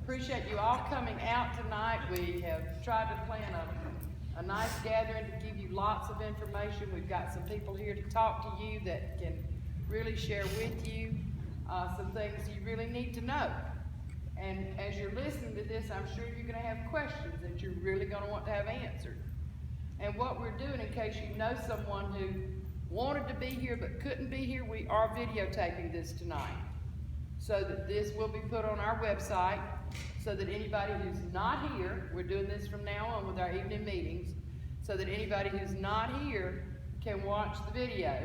Appreciate you all coming out tonight. We have tried to plan a nice gathering to give you lots of information. We've got some people here to talk to you that can really share with you some things you really need to know. And as you're listening to this, I'm sure you're going to have questions that you're really going to want to have answered. And what we're doing, in case you know someone who wanted to be here but couldn't be here, we are videotaping this tonight, so that this will be put on our website, so that anybody who's not here, we're doing this from now on with our evening meetings, so that anybody who's not here can watch the video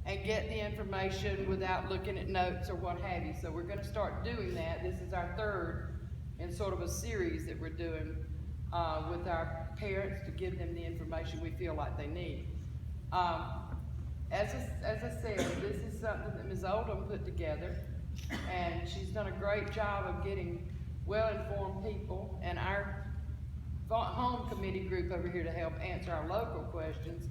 and get the information without looking at notes or what have you. So we're going to start doing that. This is our third in sort of a series that we're doing with our parents to give them the information we feel like they need. As I said, this is something that Ms. Oldham put together, and she's done a great job of getting well-informed people, and our home committee group over here to help answer our local questions.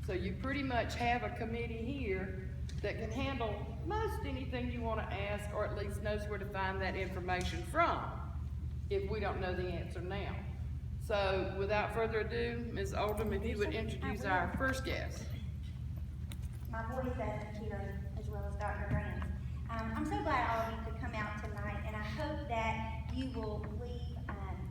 So you pretty much have a committee here that can handle most anything you want to ask, or at least knows where to find that information from, if we don't know the answer now. So without further ado, Ms. Oldham, if you would introduce our first guest. My voice isn't here as well as Dr. Grant's. I'm so glad all of you could come out tonight, and I hope that you will leave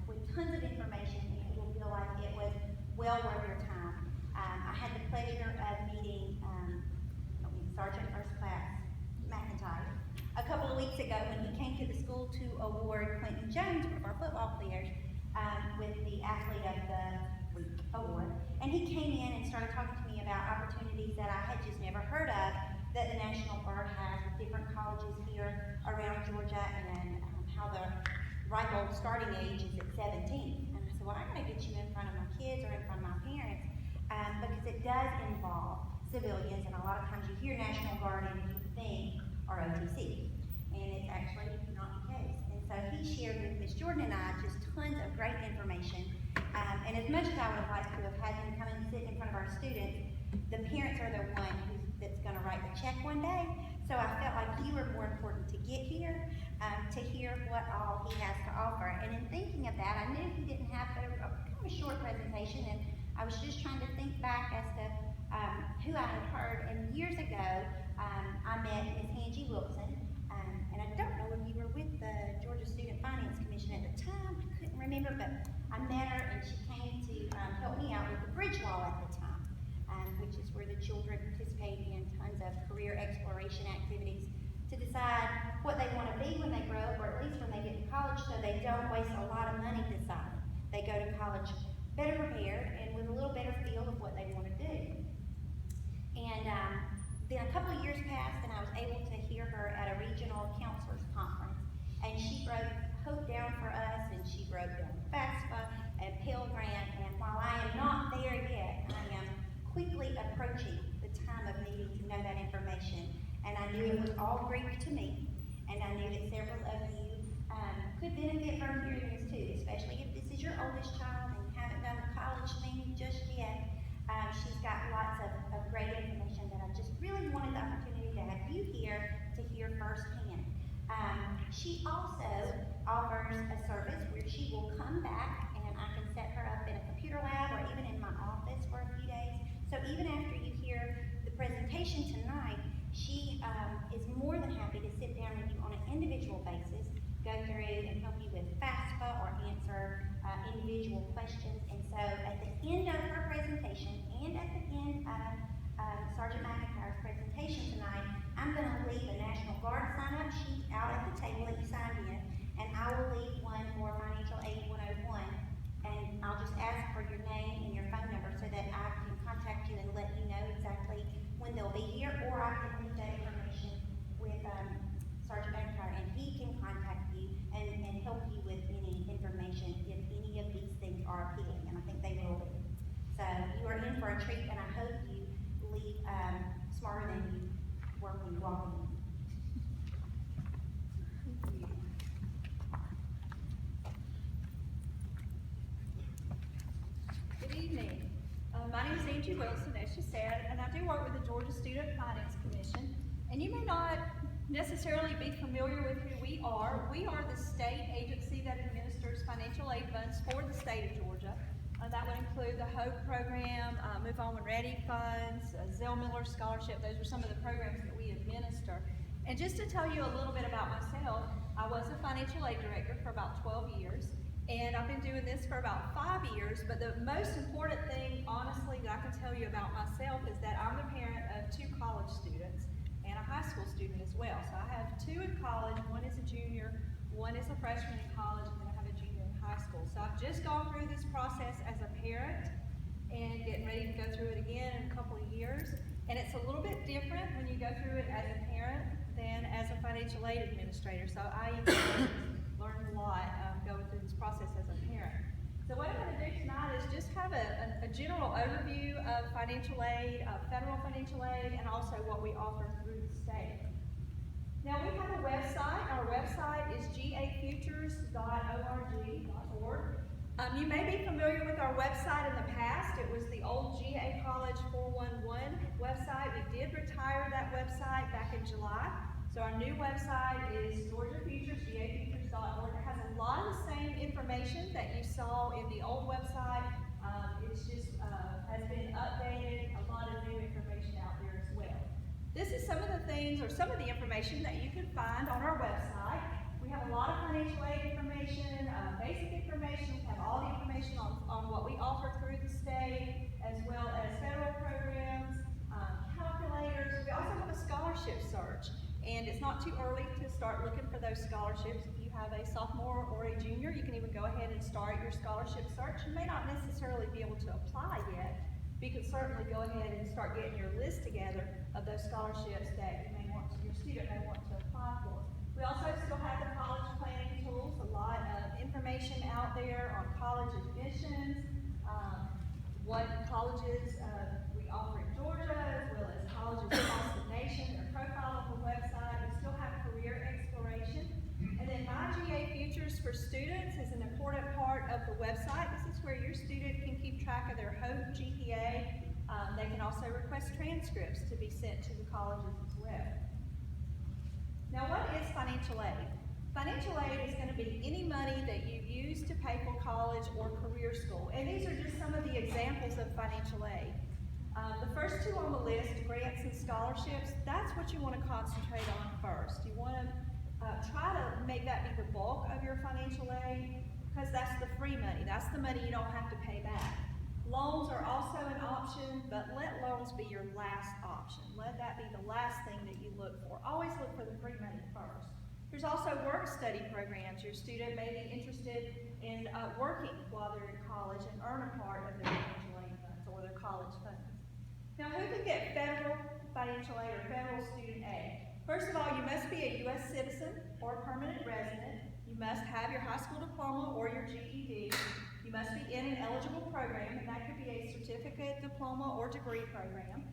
with tons of information and you will feel like it was well worth your time. I had the pleasure of meeting Sergeant First Class McIntyre a couple of weeks ago when he came to the school to award Quentin Jones, one of our football players, with the Athlete of the Week award. And he came in and started talking to me about opportunities that I had just never heard of that the National Guard has with different colleges here around Georgia, and how the ripe old starting age is at 17. And I said, well, I gotta get you in front of my kids or in front of my parents, because it does involve civilians, and a lot of times you hear National Guard and you think ROTC, and it's actually not the case. And so he shared with Ms. Jordan and I just tons of great information. And as much as I would have liked to have had him come and sit in front of our students, the parents are the one that's going to write the check one day. So I felt like you were more important to get here, to hear what all he has to offer. And in thinking of that, I knew he didn't have kind of a short presentation, and I was just trying to think back as to who I had heard. And years ago, I met Ms. Angie Wilson, and I don't know if you were with the Georgia Student Finance Commission at the time. I couldn't remember, but I met her, and she came to help me out with the bridge law at the time, which is where the children participate in tons of career exploration activities to decide what they want to be when they grow up, or at least when they get to college, so they don't waste a lot of money deciding. They go to college better prepared and with a little better feel of what they want to do. And then a couple of years passed, and I was able to hear her at a regional counselors conference, and she broke Hope down for us, and she broke down FAFSA and Pell Grant. And while I am not there yet, I am quickly approaching the time of needing to know that information. And I knew it was all Greek to me, and I knew that several of you could benefit from hearing this too, especially if this is your oldest child and you haven't done the college thing just yet. She's got lots of great information that I just really wanted the opportunity to have you here to hear firsthand. She also offers a service where she will come back, and I can set her up in a computer lab or even in my office for a few days. So even after you hear the presentation tonight, she is more than happy to sit down with you on an individual basis, go through and help you with FAFSA or answer individual questions. And so at the end of her presentation and at the end of Sergeant McIntyre's presentation tonight, I'm going to leave a National Guard sign-up sheet out at the table that you signed in, and I will leave one for Financial Aid 101, and I'll just ask for your name and your phone number so that I can contact you and let you know exactly when they'll be here, or I can leave that information with Sergeant McIntyre, and he can contact you and help you with any information if any of these things are appealing, and I think they will be. So you are in for a treat, and I hope you leave smarter than you were when you walked in. Good evening. My name is Angie Wilson, as she said, and I do work with the Georgia Student Finance Commission. And you may not necessarily be familiar with who we are. We are the state agency that financial aid funds for the state of Georgia. That would include the HOPE program, Move On When Ready funds, Zell Miller Scholarship. Those are some of the programs that we administer. And just to tell you a little bit about myself, I was a financial aid director for about 12 years. And I've been doing this for about 5 years, but the most important thing, honestly, that I can tell you about myself is that I'm the parent of 2 college students and a high school student as well. So I have 2 in college, one is a junior, one is a freshman in college, and then I have a junior in high school. So I've just gone through this process as a parent and getting ready to go through it again in a couple of years. And it's a little bit different when you go through it as a parent than as a financial aid administrator. So I learned a lot going through this process as a parent. So what I'm going to do tonight is just have a general overview of financial aid, federal financial aid, and also what we offer through the state. Now we have a website. Our website is gafutures.org. You may be familiar with our website in the past. It was the old GA College 411 website. We did retire that website back in July. So our new website is Georgia Futures, gafutures.org. It has a lot of the same information that you saw in the old website. It's just has been updated, a lot of new information out there as well. This is some of the things or some of the information that you can find on our website. We have a lot of financial aid information, basic information. We have all the information on what we offer through the state, as well as federal programs, calculators. We also have a scholarship search. And it's not too early to start looking for those scholarships. If you have a sophomore or a junior, you can even go ahead and start your scholarship search. You may not necessarily be able to apply yet, but you can certainly go ahead and start getting your list together of those scholarships that your student may want to apply for. We also still have the college planning tools, a lot of information out there on college admissions, what colleges we offer in Georgia, as well as colleges across the nation, their profile on the website. We still have career exploration. And then My GA Futures for Students is an important part of the website. This is where your student can keep track of their HOPE GPA. They can also request transcripts to be sent to the colleges as well. Now, what is financial aid? Financial aid is going to be any money that you use to pay for college or career school. And these are just some of the examples of financial aid. The first 2 on the list, grants and scholarships, that's what you want to concentrate on first. You want to try to make that be the bulk of your financial aid because that's the free money. That's the money you don't have to pay back. Loans are also an option, but let loans be your last option. Let that be the last thing that you look for. Always look for the free money first. There's also work-study programs. Your student may be interested in working while they're in college and earn a part of their financial aid funds or their college funds. Now, who can get federal financial aid or federal student aid? First of all, you must be a U.S. citizen or permanent resident. You must have your high school diploma or your GED. You must be in an eligible program, and that could be a certificate, diploma, or degree program.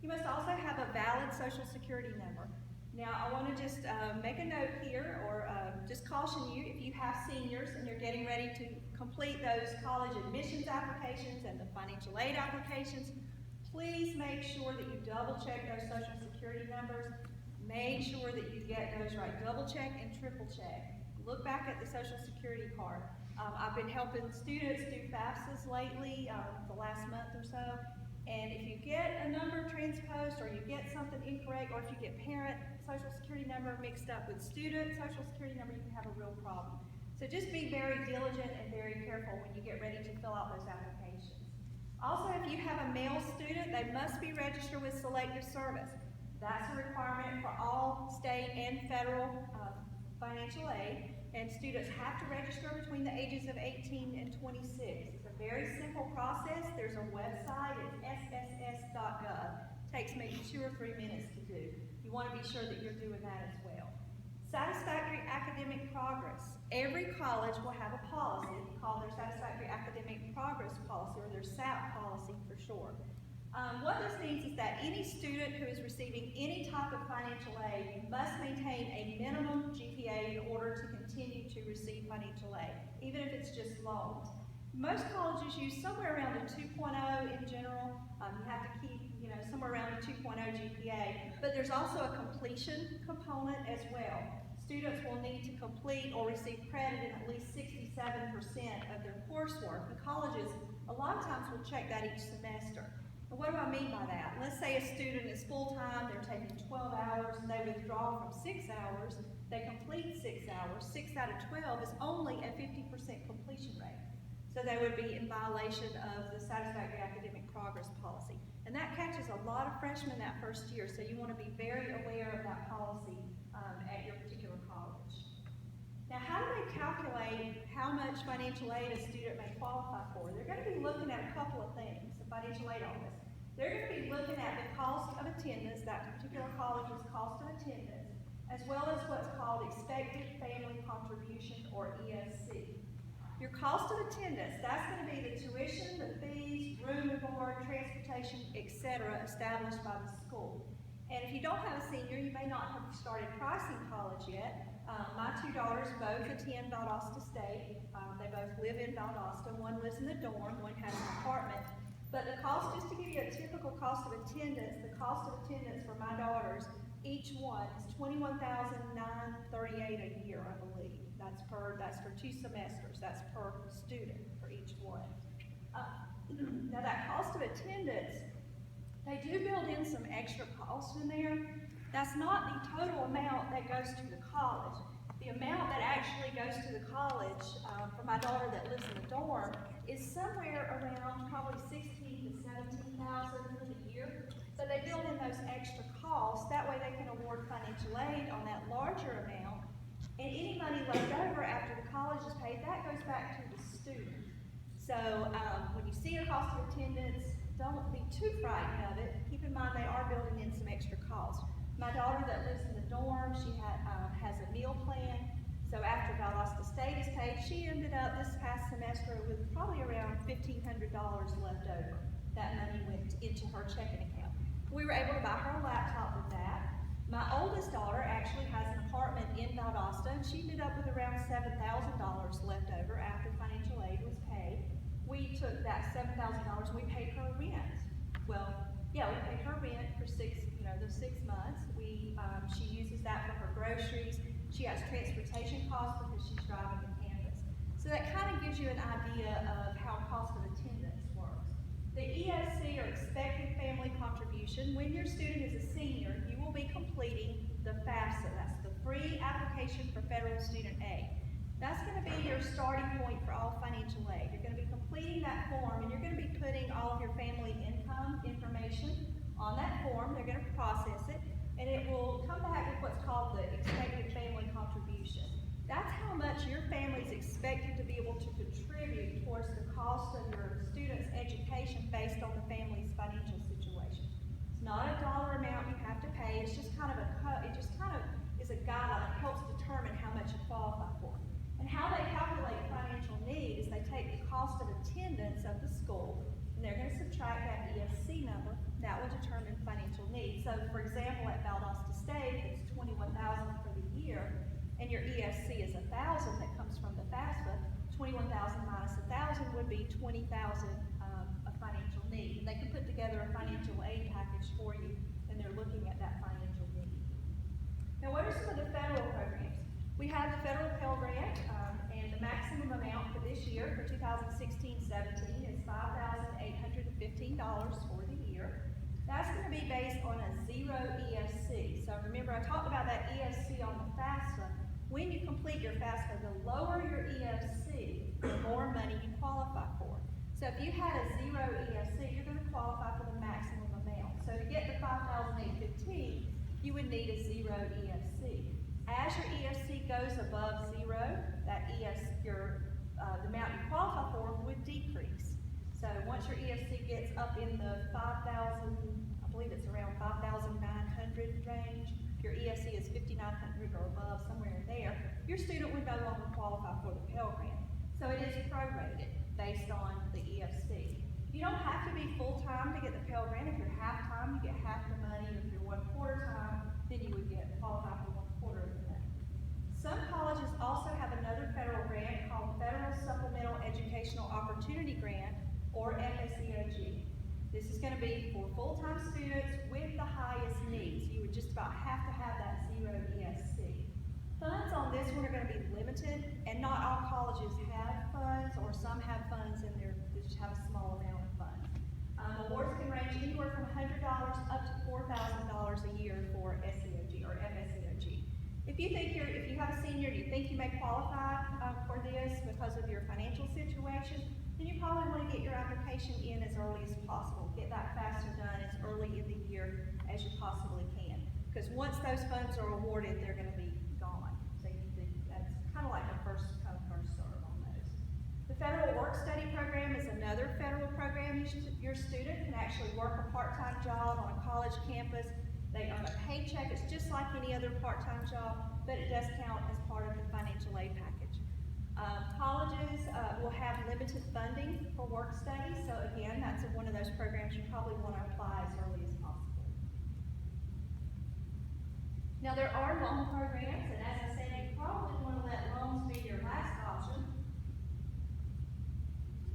You must also have a valid Social Security number. Now, I want to just make a note here, or just caution you, if you have seniors and you're getting ready to complete those college admissions applications and the financial aid applications, please make sure that you double check those Social Security numbers. Make sure that you get those right. Double check and triple check. Look back at the Social Security card. I've been helping students do FAFSAs lately, the last month or so. And if you get a number transposed or you get something incorrect, or if you get parent Social Security number mixed up with student Social Security number, you can have a real problem. So just be very diligent and very careful when you get ready to fill out those applications. Also, if you have a male student, they must be registered with Selective Service. That's a requirement for all state and federal financial aid. And students have to register between the ages of 18 and 26. It's a very simple process. There's a website, it's sss.gov. It takes maybe 2 or 3 minutes to do. You want to be sure that you're doing that as well. Satisfactory academic progress. Every college will have a policy called their Satisfactory Academic Progress Policy, or their SAP policy for short. What this means is that any student who is receiving any type of financial aid must maintain a minimum GPA in order to continue to receive financial aid, even if it's just loans. Most colleges use somewhere around a 2.0 in general. You have to keep, somewhere around a 2.0 GPA, but there's also a completion component as well. Students will need to complete or receive credit in at least 60 of their coursework. The colleges, a lot of times will check that each semester. And what do I mean by that? Let's say a student is full-time, they're taking 12 hours, and they withdraw from 6 hours, they complete 6 hours, 6 out of 12 is only a 50% completion rate. So they would be in violation of the satisfactory academic progress policy. And that catches a lot of freshmen that first year, so you want to be very aware of that policy at your particular college. Now, how do they calculate how much financial aid a student may qualify for? They're going to be looking at a couple of things, the financial aid office. They're going to be looking at the cost of attendance, that particular college's cost of attendance, as well as what's called expected family contribution, or EFC. Your cost of attendance, that's going to be the tuition, the fees, room and board, transportation, etc. established by the school. And if you don't have a senior, you may not have started pricing college yet. My two daughters both attend Valdosta State. They both live in Valdosta. One lives in the dorm, one has an apartment. But the cost, just to give you a typical cost of attendance, the cost of attendance for my daughters, each one is $21,938 a year, I believe. That's for 2 semesters. That's per student for each one. Now that cost of attendance, they do build in some extra costs in there. That's not the total amount that goes to the college. The amount that actually goes to the college for my daughter that lives in the dorm is somewhere around probably $16,000 to $17,000 for the year. So they build in those extra costs. That way they can award financial aid on that larger amount. And any money left over after the college is paid, that goes back to the student. So when you see a cost of attendance, don't be too frightened of it. Keep in mind they are building in some extra costs. My daughter that lives in the dorm, she has a meal plan. So after Valdosta State is paid, she ended up this past semester with probably around $1,500 left over. That money went into her checking account. We were able to buy her a laptop with that. My oldest daughter actually has an apartment in Valdosta, and she ended up with around $7,000 left over after financial aid was paid. We took that $7,000 and we paid her rent. Well, yeah, we paid her rent for those 6 months. She uses that for her groceries. She has transportation costs because she's driving to campus. So that kind of gives you an idea of how cost of attendance works. The ESC, or expected family contribution, when your student is a senior, you will be completing the FAFSA. That's the free application for federal student aid. That's going to be your starting point for all financial aid. You're going to be completing that form, and you're going to be putting all of your family income information on that form. They're going to process it, and it will come back with what's called the expected family contribution. That's how much your family is expected to be able to contribute towards the cost of your student's education based on the family's financial situation. It's not a dollar amount you have to pay. It's just kind of is a guideline. It helps determine how much you qualify for. And how they calculate financial need is they take the cost of attendance of the school, and they're going to subtract that EFC number. That will determine financial need. So, for example, at Valdosta State, it's $21,000 for the year, and your EFC is $1,000 that comes from the FAFSA. 21,000 minus 1,000 would be 20,000 of financial need. And they can put together a financial aid package for you, and they're looking at that financial need. Now, what are some of the federal programs? We have the federal Pell Grant, and the maximum amount for this year, for 2016-17, is $5,815 for the year. That's going to be based on a 0 EFC. So remember, I talked about that EFC on the FAFSA. When you complete your FAFSA, the lower your EFC, the more money you qualify for. So if you had a 0 EFC, you're going to qualify for the maximum amount. So to get the $5,815, you would need a 0 EFC. As your EFC goes above 0, that the amount you qualify for would decrease. So once your EFC gets up in the 5,000, I believe it's around 5,900 range, if your EFC is 5,900 or above, somewhere in there, your student would no longer qualify for the Pell Grant. So it is prorated based on the EFC. You don't have to be full-time to get the Pell Grant. If you're half-time, you get half the money. If you're one-quarter time, then you would qualify for one-quarter of the money. Some colleges also have another federal grant called Federal Supplemental Educational Opportunity Grant, or FSEOG. This is going to be for full-time students with the highest needs. You would just about have to have that 0 ESC. Funds on this one are going to be limited, and not all colleges colleges have funds, or some have funds and they just have a small amount of funds. Awards can range anywhere from $100 up to $4,000 a year for SEOG or FSEOG. If you have a senior, you think you may qualify for this because of your financial situation, then you probably want to get your application in as early as possible. Get that FAFSA done as early in the year as you possibly can. Because once those funds are awarded, they're going to be gone. So that's kind of like a first come, first serve on those. The Federal Work Study Program is another federal program. Your student can actually work a part-time job on a college campus. They earn a paycheck. It's just like any other part-time job, but it does count as part of the financial aid package. Colleges will have limited funding for work studies, so again, that's one of those programs you probably want to apply as early as possible. Now, there are loan programs, and as I said, you probably want to let loans be your last option.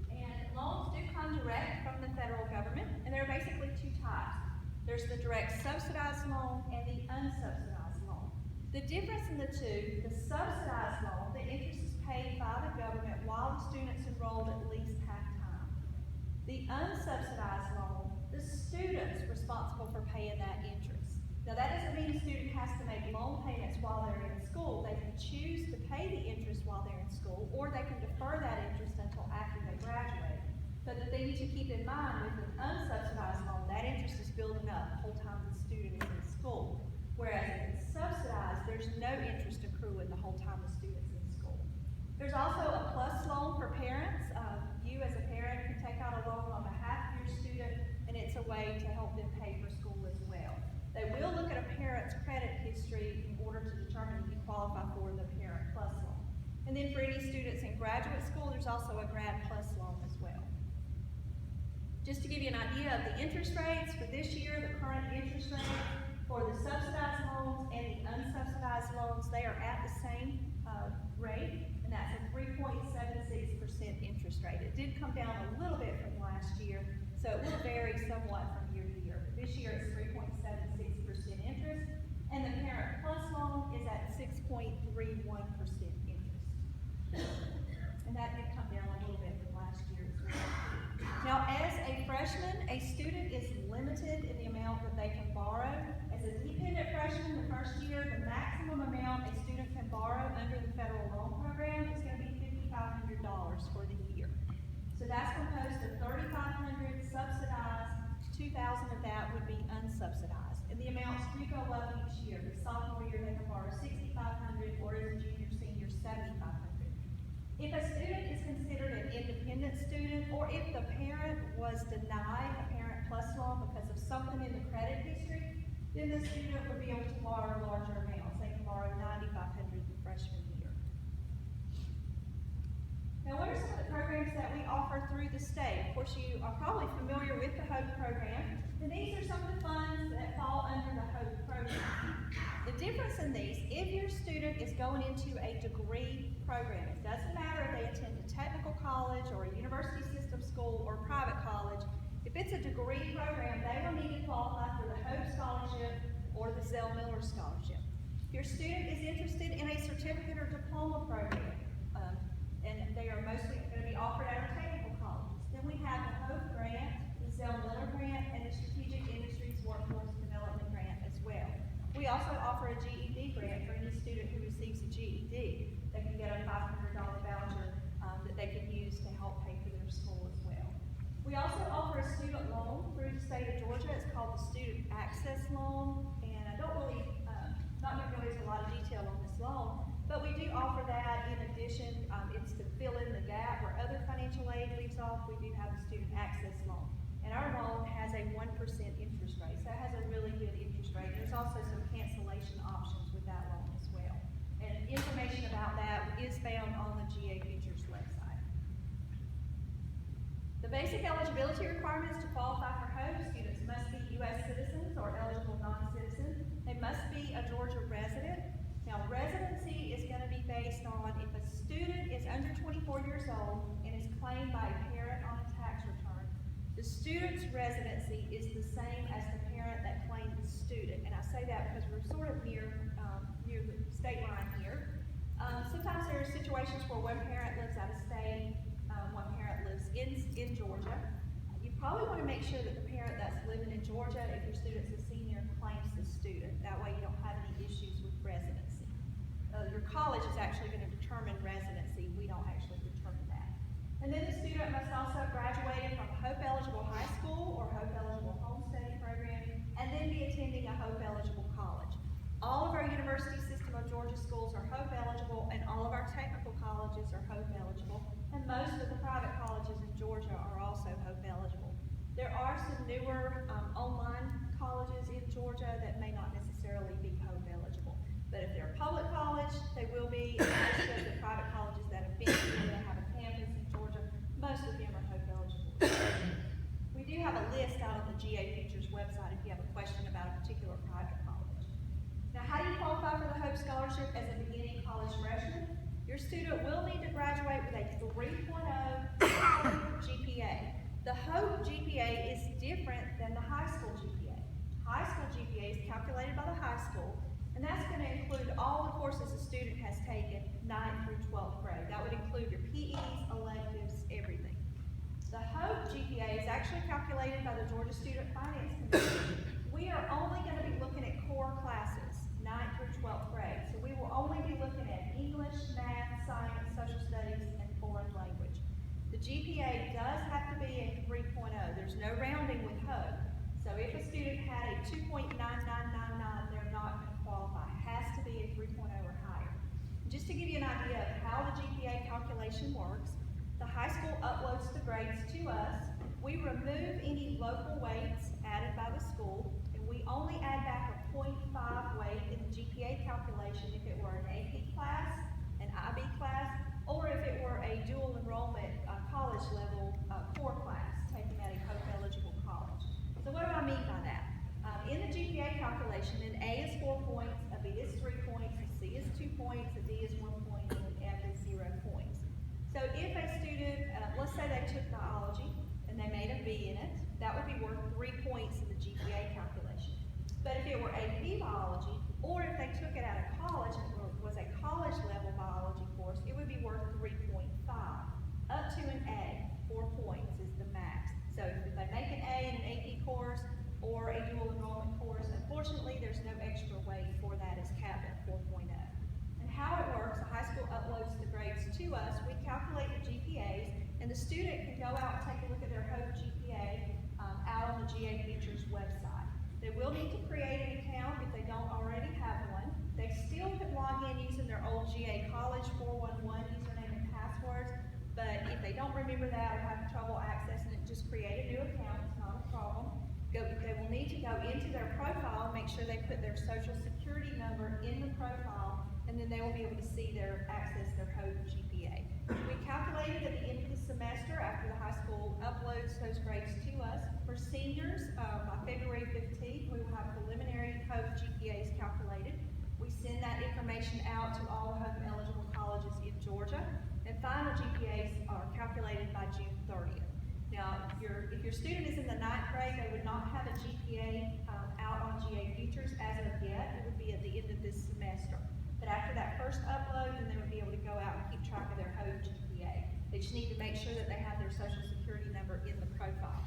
And loans do come direct from the federal government, and there are basically two types. There's the direct subsidized loan and the unsubsidized loan. The difference in the two, the subsidized loan, the interest is paid by the government while the student's enrolled at least half-time. The unsubsidized loan, the student's responsible for paying that interest. Now, that doesn't mean the student has to make loan payments while they're in school. They can choose to pay the interest while they're in school, or they can defer that interest until after they graduate. But the thing to keep in mind with an unsubsidized loan, that interest is building up the whole time the student is in school. Whereas if it's subsidized, there's no interest accruing the whole time the student's in school. There's also a PLUS loan for parents. You as a parent can take out a loan on behalf of your student, and it's a way to help them pay for school as well. They will look at a parent's credit history in order to determine if you qualify for the Parent PLUS loan. And then for any students in graduate school, there's also a Grad PLUS loan as well. Just to give you an idea of the interest rates for this year, the current interest rate for the subsidized loans and the unsubsidized loans, they are at the same rate, and that's a 3.76% interest rate. It did come down a little bit from last year, so it will vary somewhat from year to year. But this year it's 3.76% interest, and the Parent PLUS loan is at 6.31% interest. And that did come down a little bit from last year as well. Now, as a freshman, a student is limited in the amount that they can borrow. As a dependent freshman, the first year, the maximum amount a student can borrow under the federal loan program is going to be $5,500 for the year. So that's composed of $3,500 subsidized, $2,000 of that would be unsubsidized. And the amounts do go up each year. The sophomore year, they can borrow $6,500, or as a junior, senior, $7,500. If a student is considered an independent student, or if the parent was denied a Parent PLUS loan because of something in the credit history, then the student would be able to borrow larger amounts. They can borrow $9,500 the freshman year. Now, what are some of the programs that we offer through the state? Of course, you are probably familiar with the HOPE program, and these are some of the funds that fall under the HOPE program. The difference in these, if your student is going into a degree program, it doesn't matter if they attend a technical college or a university system school or private college, if it's a degree program, they will need to qualify for the HOPE scholarship or the Zell Miller scholarship. If your student is interested in a certificate or diploma program, and they are mostly going to be offered at our technical colleges, then we have the HOPE grant, the Zell Miller grant, and the Strategic Industries Workforce Development grant as well. We also offer a GED grant for any student who receives a GED. They can get a $500 voucher that they can use to help pay for their school as well. We also offer a student loan through the state of Georgia. It's called the Student Access Loan, and I don't really, not going to go into a lot of detail on this loan, but we do offer that. In addition, it's to fill in the gap where other financial aid leaves off. We do have the Student Access Loan, and our loan has a 1% interest rate, so it has a really good interest rate. There's also some cancellation options with that loan as well, and information about that is found on the GA Futures website. The basic eligibility requirements to qualify for HOPE: students must be U.S. citizens or eligible non-citizens. They must be a Georgia resident. Now, residency is going to be based on if a student is under 24 years old and is claimed by a parent on a tax return. The student's residency is the same as the parent that claimed the student. And I say that because we're sort of near the state line here. Sometimes there are situations where one parent lives out Georgia. You probably want to make sure that the parent that's living in Georgia, if your student's a senior, claims the student. That way you don't have any issues with residency. Your college is actually going to determine residency. We don't actually determine that. And then the student must also have graduated from Hope eligible high school or Hope eligible home study program, and then be attending a Hope eligible college. All of our University System of Georgia schools are Hope eligible, and all of our technical colleges are Hope eligible, and most of the private colleges in Georgia are also Hope eligible. There are some newer online colleges in Georgia that may not necessarily be Hope eligible. But if they're a public college, they will be. And most of the private colleges that have been here that have a campus in Georgia, most of them are Hope eligible. We do have a list out on the GA Futures website if you have a question about a particular private college. Now, how do you qualify for the Hope Scholarship as a beginning college freshman? Your student will need to graduate with a 3.0 GPA. The Hope GPA is different than the high school GPA. High school GPA is calculated by the high school, and that's going to include all the courses a student has taken 9th through 12th grade. That would include your PEs, electives, everything. The Hope GPA is actually calculated by the Georgia Student Finance Committee. We are only going to be looking at core classes, 9th through 12th grade. So we will only be looking at English, math, science, social studies, and foreign language. The GPA does have to be a 3.0. There's no rounding with Hope. So if a student had a 2.9999, they're not going to qualify. It has to be a 3.0 or higher. Just to give you an idea of how the GPA calculation works, the high school uploads the grades to us. We remove any local weights added by the school, and we only add back a 0.5 weight in the GPA calculation if it were an AP class, an IB class, or if it were a dual enrollment college level core class taken at a Hope eligible college. So what do I mean by that? In the GPA calculation, an A is 4 points, a B is 3 points, a C is 2 points, a D is 1 point, and an F is 0 points. So if a student, let's say they took biology and they made a B in it, that would be worth 3 points in the GPA calculation. But if it were AP biology, or if they took it at a college and it was a college level biology course, it would be worth 3.5. Up to an A, 4 points is the max. So if they make an A in an AP course or a dual enrollment course, unfortunately there's no extra weight for that as capped at 4.0. And how it works, the high school uploads the grades to us, we calculate the GPAs, and the student can go out and take a look at their Hope GPA out on the GA Futures website. They will need to create an account if they don't already have one. They still can log in using their old GA College 411 username and passwords, but if they don't remember that or have trouble accessing it, just create a new account, it's not a problem. They will need to go into their profile, make sure they put their social security number in the profile, and then they will be able to see access their Hope GPA. We calculated at the end of the semester, after the high school uploads those grades to us. For seniors, by February 15th, we will have preliminary Hope GPAs calculated. We send that information out to all Hope eligible colleges in Georgia, and final GPAs are calculated by June 30th. Now, if your student is in the 9th grade, they would not have a GPA out on GA Futures as of yet. It would be at the end of this semester. But after that first upload, then they would be able to go out and keep track of their Hope GPA. They just need to make sure that they have their social security number in the profile.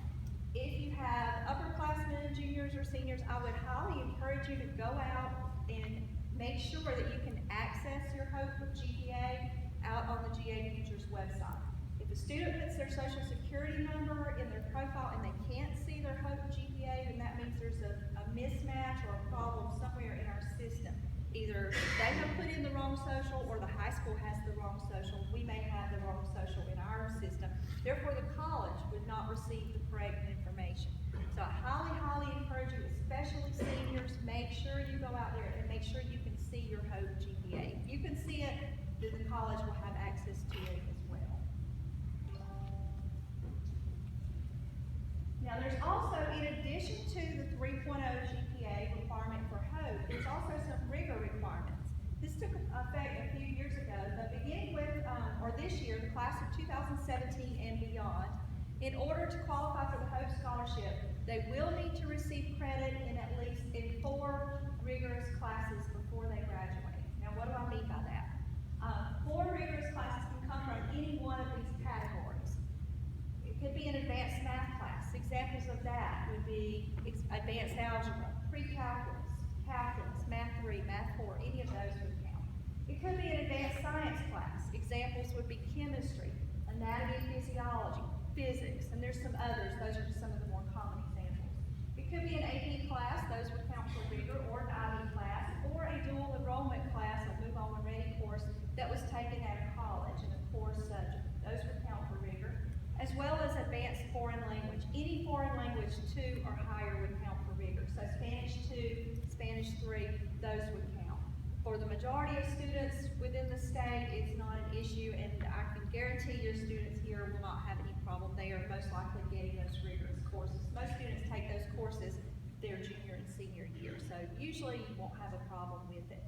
If you have upperclassmen, juniors, or seniors, I would highly encourage you to go out and make sure that you can access your Hope GPA out on the GA Futures website. If a student puts their social security number in their profile and they can't see their Hope GPA, then that means there's a mismatch or a problem somewhere in our system. Either they have put in the wrong social or the high school has the wrong social. We may have the wrong social in our system. Therefore, the college would not receive the correct information. So I highly, highly encourage you, especially seniors, make sure you go out there and make sure you can see your Hope GPA. If you can see it, then the college will have access to it as well. Now, there's also, in addition to the 3.0 GPA requirement for Hope, there's also some rigor requirements. This took effect a few years ago, but beginning with, or this year, the class of 2017 and beyond, in order to qualify for the Hope Scholarship, they will need to receive credit in at least 4 rigorous classes before they graduate. Now, what do I mean by that? 4 rigorous classes can come from any one of these categories. It could be an advanced be advanced algebra, pre-calculus, calculus, math 3, math 4, any of those would count. It could be an advanced science class. Examples would be chemistry, anatomy and physiology, physics, and there's some others. Those are just some of the more common examples. It could be an AP class. Those would count for rigor, or an IB class, or a dual enrollment class, a Move On and Ready course that was taken at a college in a core subject. Those would count for rigor, as well as advanced foreign language. Any foreign language 2 or higher would count for rigor. So Spanish 2, Spanish 3, those would count. For the majority of students within the state, it's not an issue, and I can guarantee your students here will not have any problem. They are most likely getting those rigorous courses. Most students take those courses their junior and senior year, so usually you won't have a problem with it.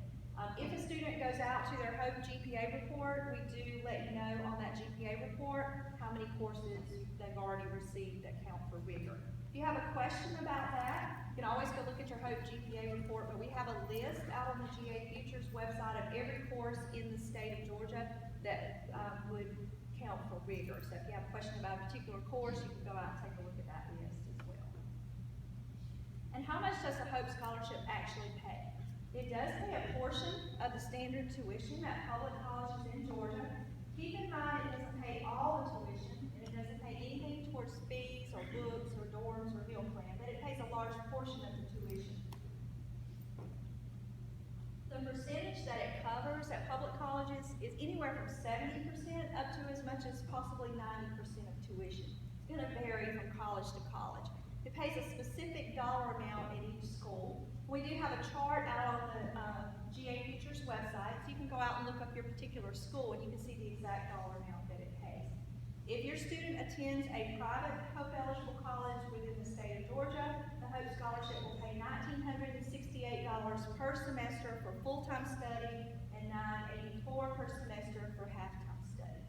If a student goes out to their HOPE GPA report, we do let you know on that GPA report how many courses they've already received that count for rigor. If you have a question about that, you can always go look at your HOPE GPA report, but we have a list out on the GA Futures website of every course in the state of Georgia that would count for rigor. So if you have a question about a particular course, you can go out and take a look at that list as well. And how much does the HOPE scholarship actually pay? It does pay a portion of the standard tuition at public colleges in Georgia. Keep in mind, it doesn't pay all the tuition, and it doesn't pay anything towards fees or books or dorms or meal plan, but it pays a large portion of the tuition. The percentage that it covers at public colleges is anywhere from 70% up to as much as possibly 90% of tuition. It's going to vary from college to college. It pays a specific dollar amount at each school. We do have a chart out on the GA Futures website, so you can go out and look up your particular school and you can see the exact dollar amount that it pays. If your student attends a private HOPE eligible college within the state of Georgia, the HOPE scholarship will pay $1,968 per semester for full-time study and $984 per semester for half-time study.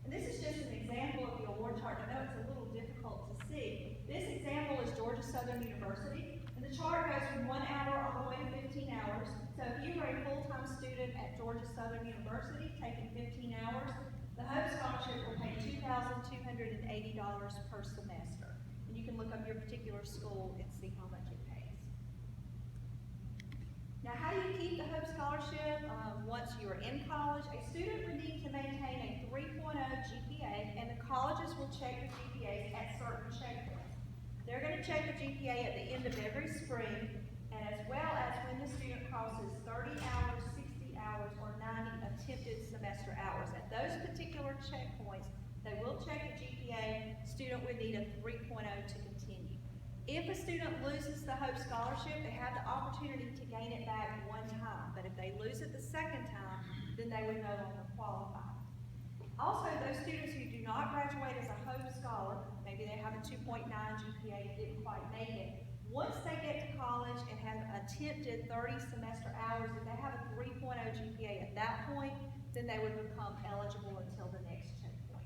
And this is just an example of the award chart. I know it's a little difficult to see. This example is Georgia Southern University, and the chart goes from 1 hour all the way to 15 hours. So if you are a full-time student at Georgia Southern University taking 15 hours, the HOPE scholarship will pay $2,280 per semester. And you can look up your particular school and see how much it pays. Now, how do you keep the HOPE scholarship once you are in college? A student would need to maintain a 3.0 GPA, and the colleges will check the GPAs at certain checkpoints. They're going to check the GPA at the end of every spring, and as well as when the student crosses 30 hours, 60 hours, or 90 attempted semester hours. At those particular checkpoints, they will check the GPA. Student would need a 3.0 to continue. If a student loses the HOPE scholarship, they have the opportunity to gain it back one time, but if they lose it the second time, then they would no longer qualify. Also, those students who do not graduate as a HOPE scholar, maybe they have a 2.9 GPA and didn't quite make it, once they get to college and have attempted 30 semester hours, if they have a 3.0 GPA at that point, then they would become eligible until the next checkpoint.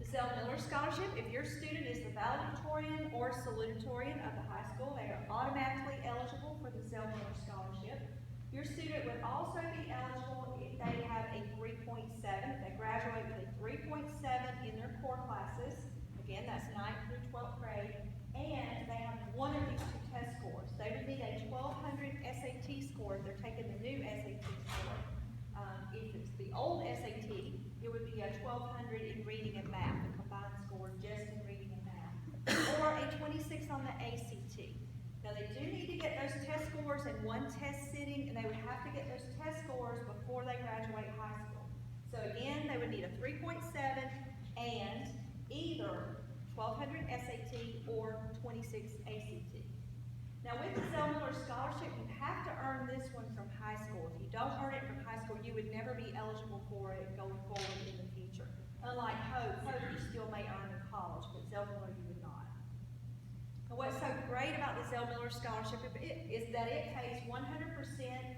The Zell Miller Scholarship, if your student is the valedictorian or salutatorian of the high school, they are automatically eligible for the Zell Miller Scholarship. Your student would also be eligible if they have a 3.7, if they graduate with a 3.7 in their core classes. Again, that's 9th through 12th grade. And they have one of these two test scores. They would need a 1200 SAT score if they're taking the new SAT score. If it's the old SAT, it would be a 1200 in reading and math, a combined score just in reading and math. Or a 26 on the ACT. Now they do need to get those test scores in one test sitting, and they would have to get those test scores before they graduate high school. So again, they would need a 3.7 and either 1200 SAT or 26 ACT. Now with the Zell Miller Scholarship, you have to earn this one from high school. If you don't earn it from high school, you would never be eligible for it going forward in the future. Unlike HOPE, you still may earn in college, but Zell Miller you would not. And what's so great about the Zell Miller Scholarship is that it pays 100%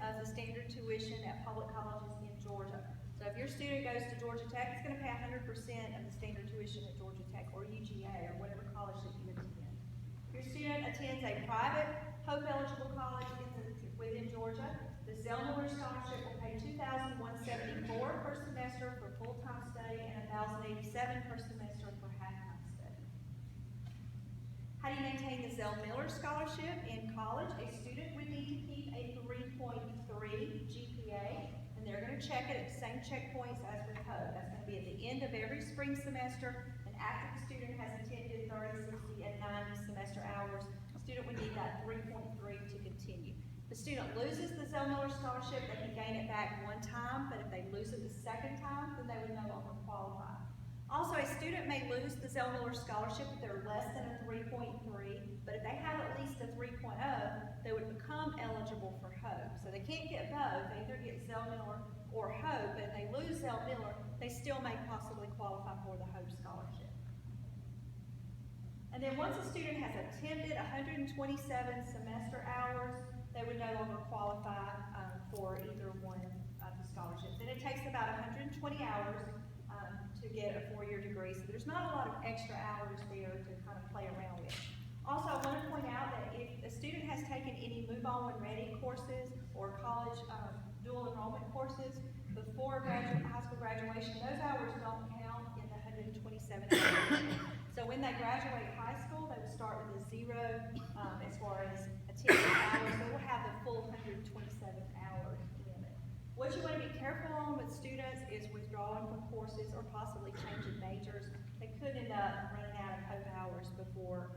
of the standard tuition at public colleges in Georgia. So if your student goes to Georgia Tech, it's going to pay 100% of the standard tuition at Georgia Tech or UGA or whatever college that you attend. If your student attends a private HOPE eligible college within Georgia, the Zell Miller Scholarship will pay $2,174 per semester for full-time study and $1,087 per semester for half-time study. How do you maintain the Zell Miller Scholarship in college? A student would need to keep a 3.3 GPA, and they're gonna check it at the same checkpoints as with HOPE. That's gonna be at the end of every spring semester, and after the student has attended 30, 60, and 90 semester hours, the student would need that 3.3 to continue. If the student loses the Zell Miller Scholarship, they can gain it back one time, but if they lose it the second time, then they would no longer qualify. Also, a student may lose the Zell Miller Scholarship if they're less than a 3.3, but if they have at least a 3.0, they would become eligible for HOPE. So they can't get both, they either get Zell Miller or HOPE, but if they lose Zell Miller, they still may possibly qualify for the HOPE scholarship. And then once a student has attended 127 semester hours, they would no longer qualify for either one of the scholarships. Then it takes about 120 hours to get a 4-year degree, so there's not a lot of extra hours there to kind of play around with. Also, I want to point out that if a student has taken any Move On When Ready courses or college dual enrollment courses before high school graduation, those hours don't count in the 127 hours. So when they graduate high school, they will start with a 0 as far as attendance hours. They will have the full 127-hour limit. What you want to be careful on with students is withdrawing from courses or possibly changing majors. They could end up running out of HOPE hours before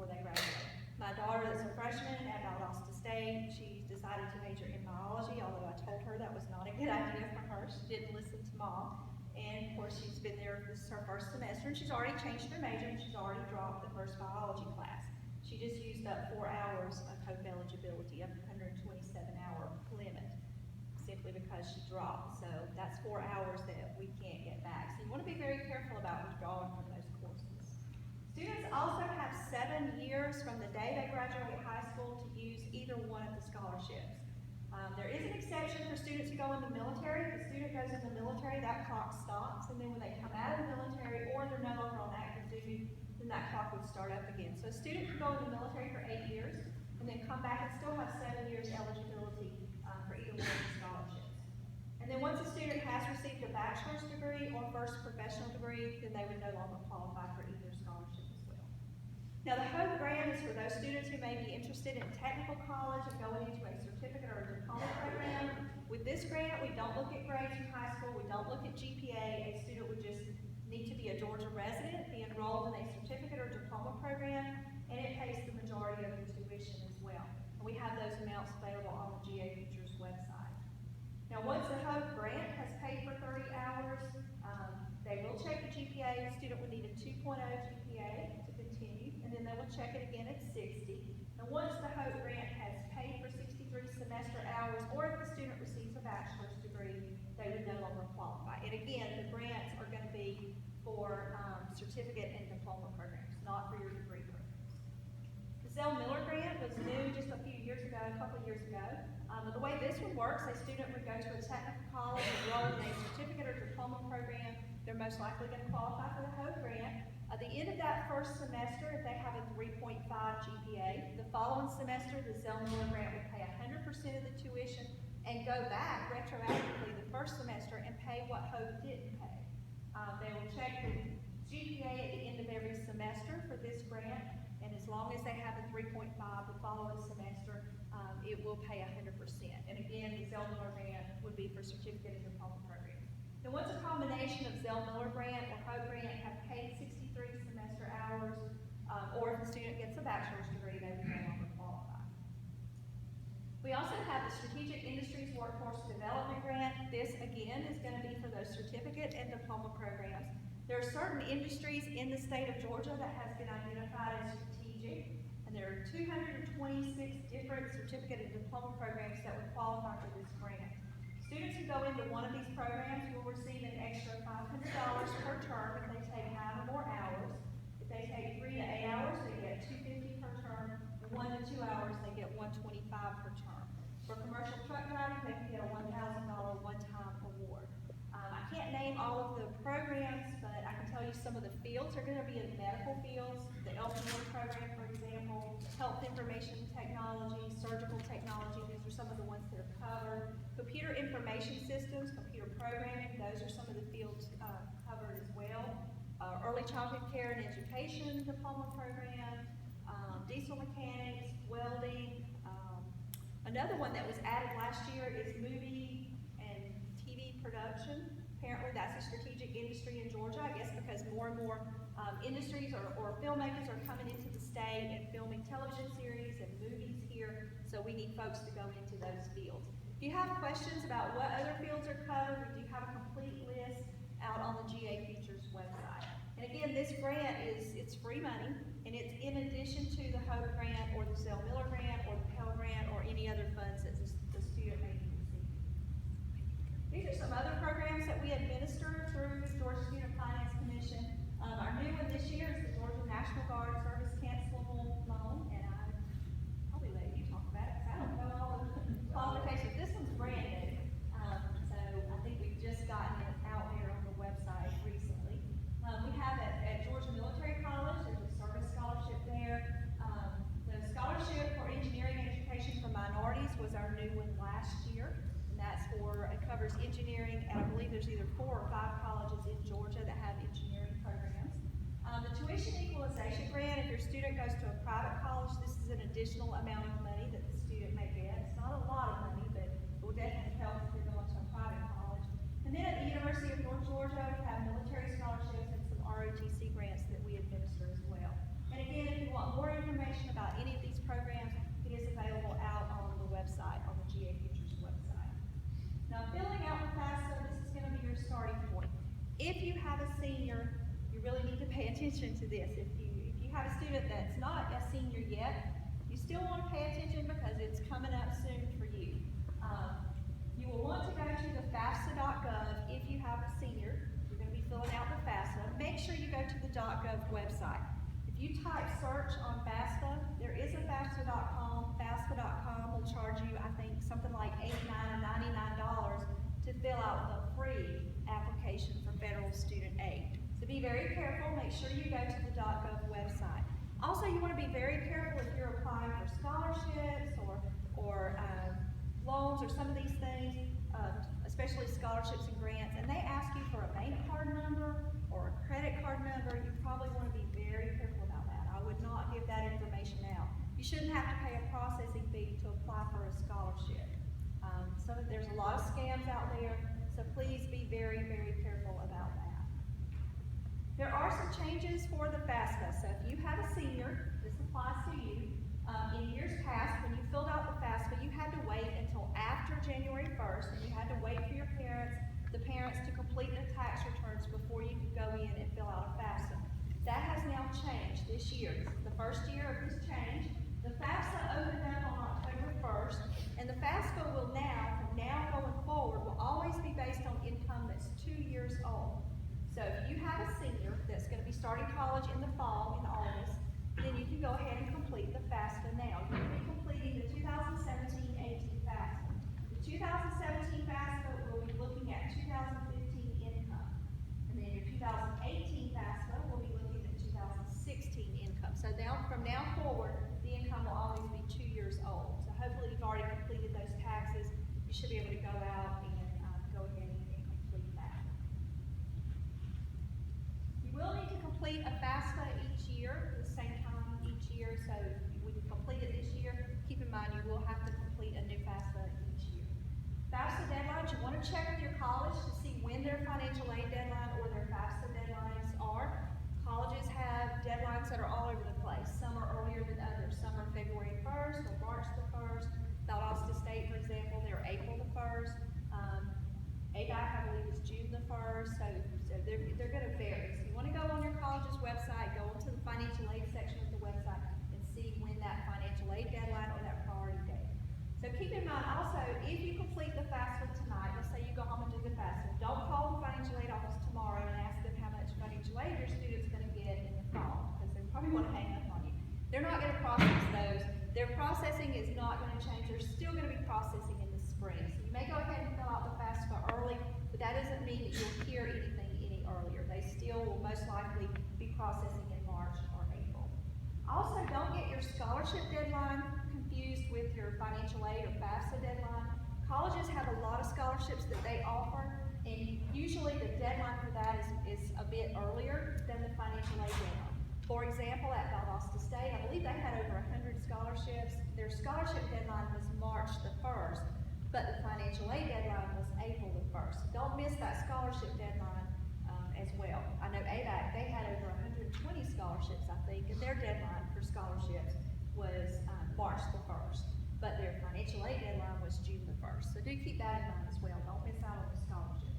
they graduate. My daughter that's a freshman at Valdosta State, she decided to major in biology, although I told her that was not a good idea for her. She didn't listen to Mom. And of course, she's been there, this is her first semester, and she's already changed her major, and she's already dropped the first biology class. She just used up 4 hours of HOPE eligibility, up to 127-hour limit, simply because she dropped. So that's 4 hours that we can't get back. So you want to be very careful about withdrawing from those courses. Students also have 7 years from the day they graduate high school to use either one of the scholarships. There is an exception for students who go in the military. If the student goes in the military, that clock stops, and then when they come out of the military or they're no longer on active duty, then that clock would start up again. So a student can go in the military for 8 years, and then come back and still have 7 years eligibility for either one of the scholarships. And then once a student has received a bachelor's degree or first professional degree, then they would no longer qualify for either scholarship as well. Now, the HOPE grant is for those students who may be interested in technical college and going into a certificate or a diploma program. With this grant, we don't look at grades from high school, we don't look at GPA. A student would just need to be a Georgia resident, be enrolled in a certificate or diploma program, and it pays the majority of the tuition as well. And we have those amounts available on the GA Futures website. Now, once the HOPE grant has paid for 30 hours, they will check the GPA. The student would need a 2.0 GPA to continue, and then they will check it again at 60. And once the HOPE grant has paid for 63 semester hours, or if the student receives a bachelor's degree, they would no longer qualify. And again, the grants are going to be for certificate and diploma programs, not for your degree programs. The Zell Miller grant was new just a couple years ago. But the way this one works, a student would go to a technical college, enroll in a certificate or diploma program. They're most likely going to qualify for the HOPE grant. At the end of that first semester, if they have a 3.5 GPA, the following semester, the Zell Miller grant would pay 100% of the tuition and go back retroactively the first semester and pay what HOPE didn't pay. They will check the GPA at the end of every semester for this grant, and as long as they have a 3.5 the following semester, it will pay 100%. And again, the Zell Miller grant would be for certificate and diploma programs. Now, once a combination of Zell Miller grant or HOPE grant have paid 63 semester hours, or if the student gets a bachelor's degree, they would no longer qualify. We also have the Strategic Industries Workforce Development Grant. This, again, is going to be for those certificate and diploma programs. There are certain industries in the state of Georgia that has been identified as strategic, and there are 226 different certificate and diploma programs that would qualify for this grant. Students who go into one of these programs will receive an extra $500 per term if they take 9 or more hours. If they take 3 to 8 hours, they get $250 per term. And 1 to 2 hours, they get $125 per term. For commercial truck driving, they can get a $1,000 one-time award. I can't name all of the programs, but I can tell you some of the fields are going to be in medical fields. The Elsinore program, for example, health information technology, surgical technology, these are some of the ones that are covered. Computer information systems, computer programming, those are some of the fields covered as well. early childhood care and education diploma program, diesel mechanics, welding. Another one that was added last year is movie and TV production. Apparently that's a strategic industry in Georgia, I guess, because more and more industries or filmmakers are coming into the state and filming television series and movies here, so we need folks to go into those fields. If you have questions about what other fields are covered, we do have a complete list out on the GA Futures website. And again, this grant it's free money, and it's in addition to the HOPE grant or the Zell Miller grant or the Pell grant or any other funds that the student may be receiving. These are some other programs that we administer through the Georgia Student Finance Commission. Our new one this year is the Georgia National Guard Service Cancelable Loan, and I probably let you talk about it, because I don't know all the qualifications. This one's brand new, so I think we've just gotten it out there on the website recently. We have it at Georgia Military College. There's a service scholarship there. The scholarship for engineering education for minorities was our new one last year, and that's it covers engineering, and I believe there's either 4 or 5 colleges in Georgia that have engineering programs. The tuition equalization grant, if your student goes to a private college, this is an additional amount of money that the student may get. It's not a lot of money, but it will definitely help if you're going to a private college. And then at the University of North Georgia, we have military scholarships and some ROTC grants that we administer as well. And again, if you want more information about any of these programs, it is available out on the website, on the GA Futures website. Now, filling out the FAFSA, this is going to be your starting point. If you have a senior, you really need to pay attention to this. If you have a student that's not a senior yet, you still want to pay attention because it's coming up soon for you. You will want to go to the FAFSA.gov if you have a senior. You're going to be filling out the FAFSA. Make sure you go to the .gov website. If you type search on FAFSA, there is a FAFSA.com. FAFSA.com will charge you, I think, something like $89 or $99 to fill out the free application for federal student aid. So be very careful. Make sure you go to the .gov website. Also, you want to be very careful if you're applying for scholarships or loans or some of these things, especially scholarships and grants, and they ask you for a bank card number or a credit card number. You probably want to be very careful about that. I would not give that information out. You shouldn't have to pay a processing fee to apply for a scholarship. There's a lot of scams out there, so please be very, very careful about that. There are some changes for the FAFSA. So if you have a senior, this applies to you. In years past, when you filled out the FAFSA, you had to wait until after January 1st, and you had to wait for the parents to complete their tax returns before you could go in and fill out a FAFSA. That has now changed this year. This is the first year of this change. The FAFSA opened up on October 1st, and the FAFSA will from now going forward, will always be based on income that's 2 years old. So if you have a senior that's going to be starting college in the fall, in August, then you can go ahead and complete the FAFSA now. You're going to be completing the 2017-18 FAFSA. The 2017 FAFSA will be looking at 2015 income. And then your 2018 FAFSA will be looking at 2016 income. So from now forward, the income will always be 2 years old. So hopefully you've already completed those taxes. You should be able to go out and go ahead and complete that. You will need to complete a FAFSA each year, the same time each year. So when you complete it this year, keep in mind you will have to complete a new FAFSA each year. FAFSA deadlines, you want to check with your college to see when their financial aid deadline or their FAFSA deadlines are. Colleges have deadlines that are all over the place. Some are earlier than others. Some are February 1st or March the 1st. Valdosta State, for example, they're April the 1st. ADAC, I believe, is June the 1st. So they're going to vary. So you want to go on your college's website, go into the financial aid section of the website, and see when that financial aid deadline or that priority date. So keep in mind also, if you complete the FAFSA tonight, let's say you go home and do the FAFSA, don't call the financial aid office tomorrow and ask them how much financial aid your student's going to get in the fall, because they probably want to hang up on you. They're not going to process those. Their processing is not going to change. They're still going to be processing in the spring. So you may go ahead and fill out the FAFSA early, but that doesn't mean that you'll hear anything any earlier. They still will most likely be processing in March or April. Also, don't get your scholarship deadline confused with your financial aid or FAFSA deadline. Colleges have a lot of scholarships that they offer, And usually the deadline for that is a bit earlier than the financial aid deadline. For example, at Valdosta State, I believe they had over 100 scholarships. Their scholarship deadline was March the 1st, but the financial aid deadline was April the 1st. Don't miss that scholarship deadline as well. I know AVAC, they had over 120 scholarships, I think, and their deadline for scholarships was March the 1st. But their financial aid deadline was June the 1st. So do keep that in mind as well. Don't miss out on the scholarships.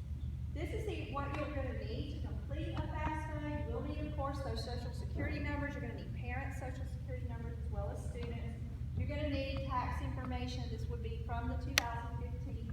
This is what you're going to need to complete a FAFSA. You will need, of course, those social security numbers. You're going to need parents' social security numbers as well as students. You're going to need tax information. This would be from the 2015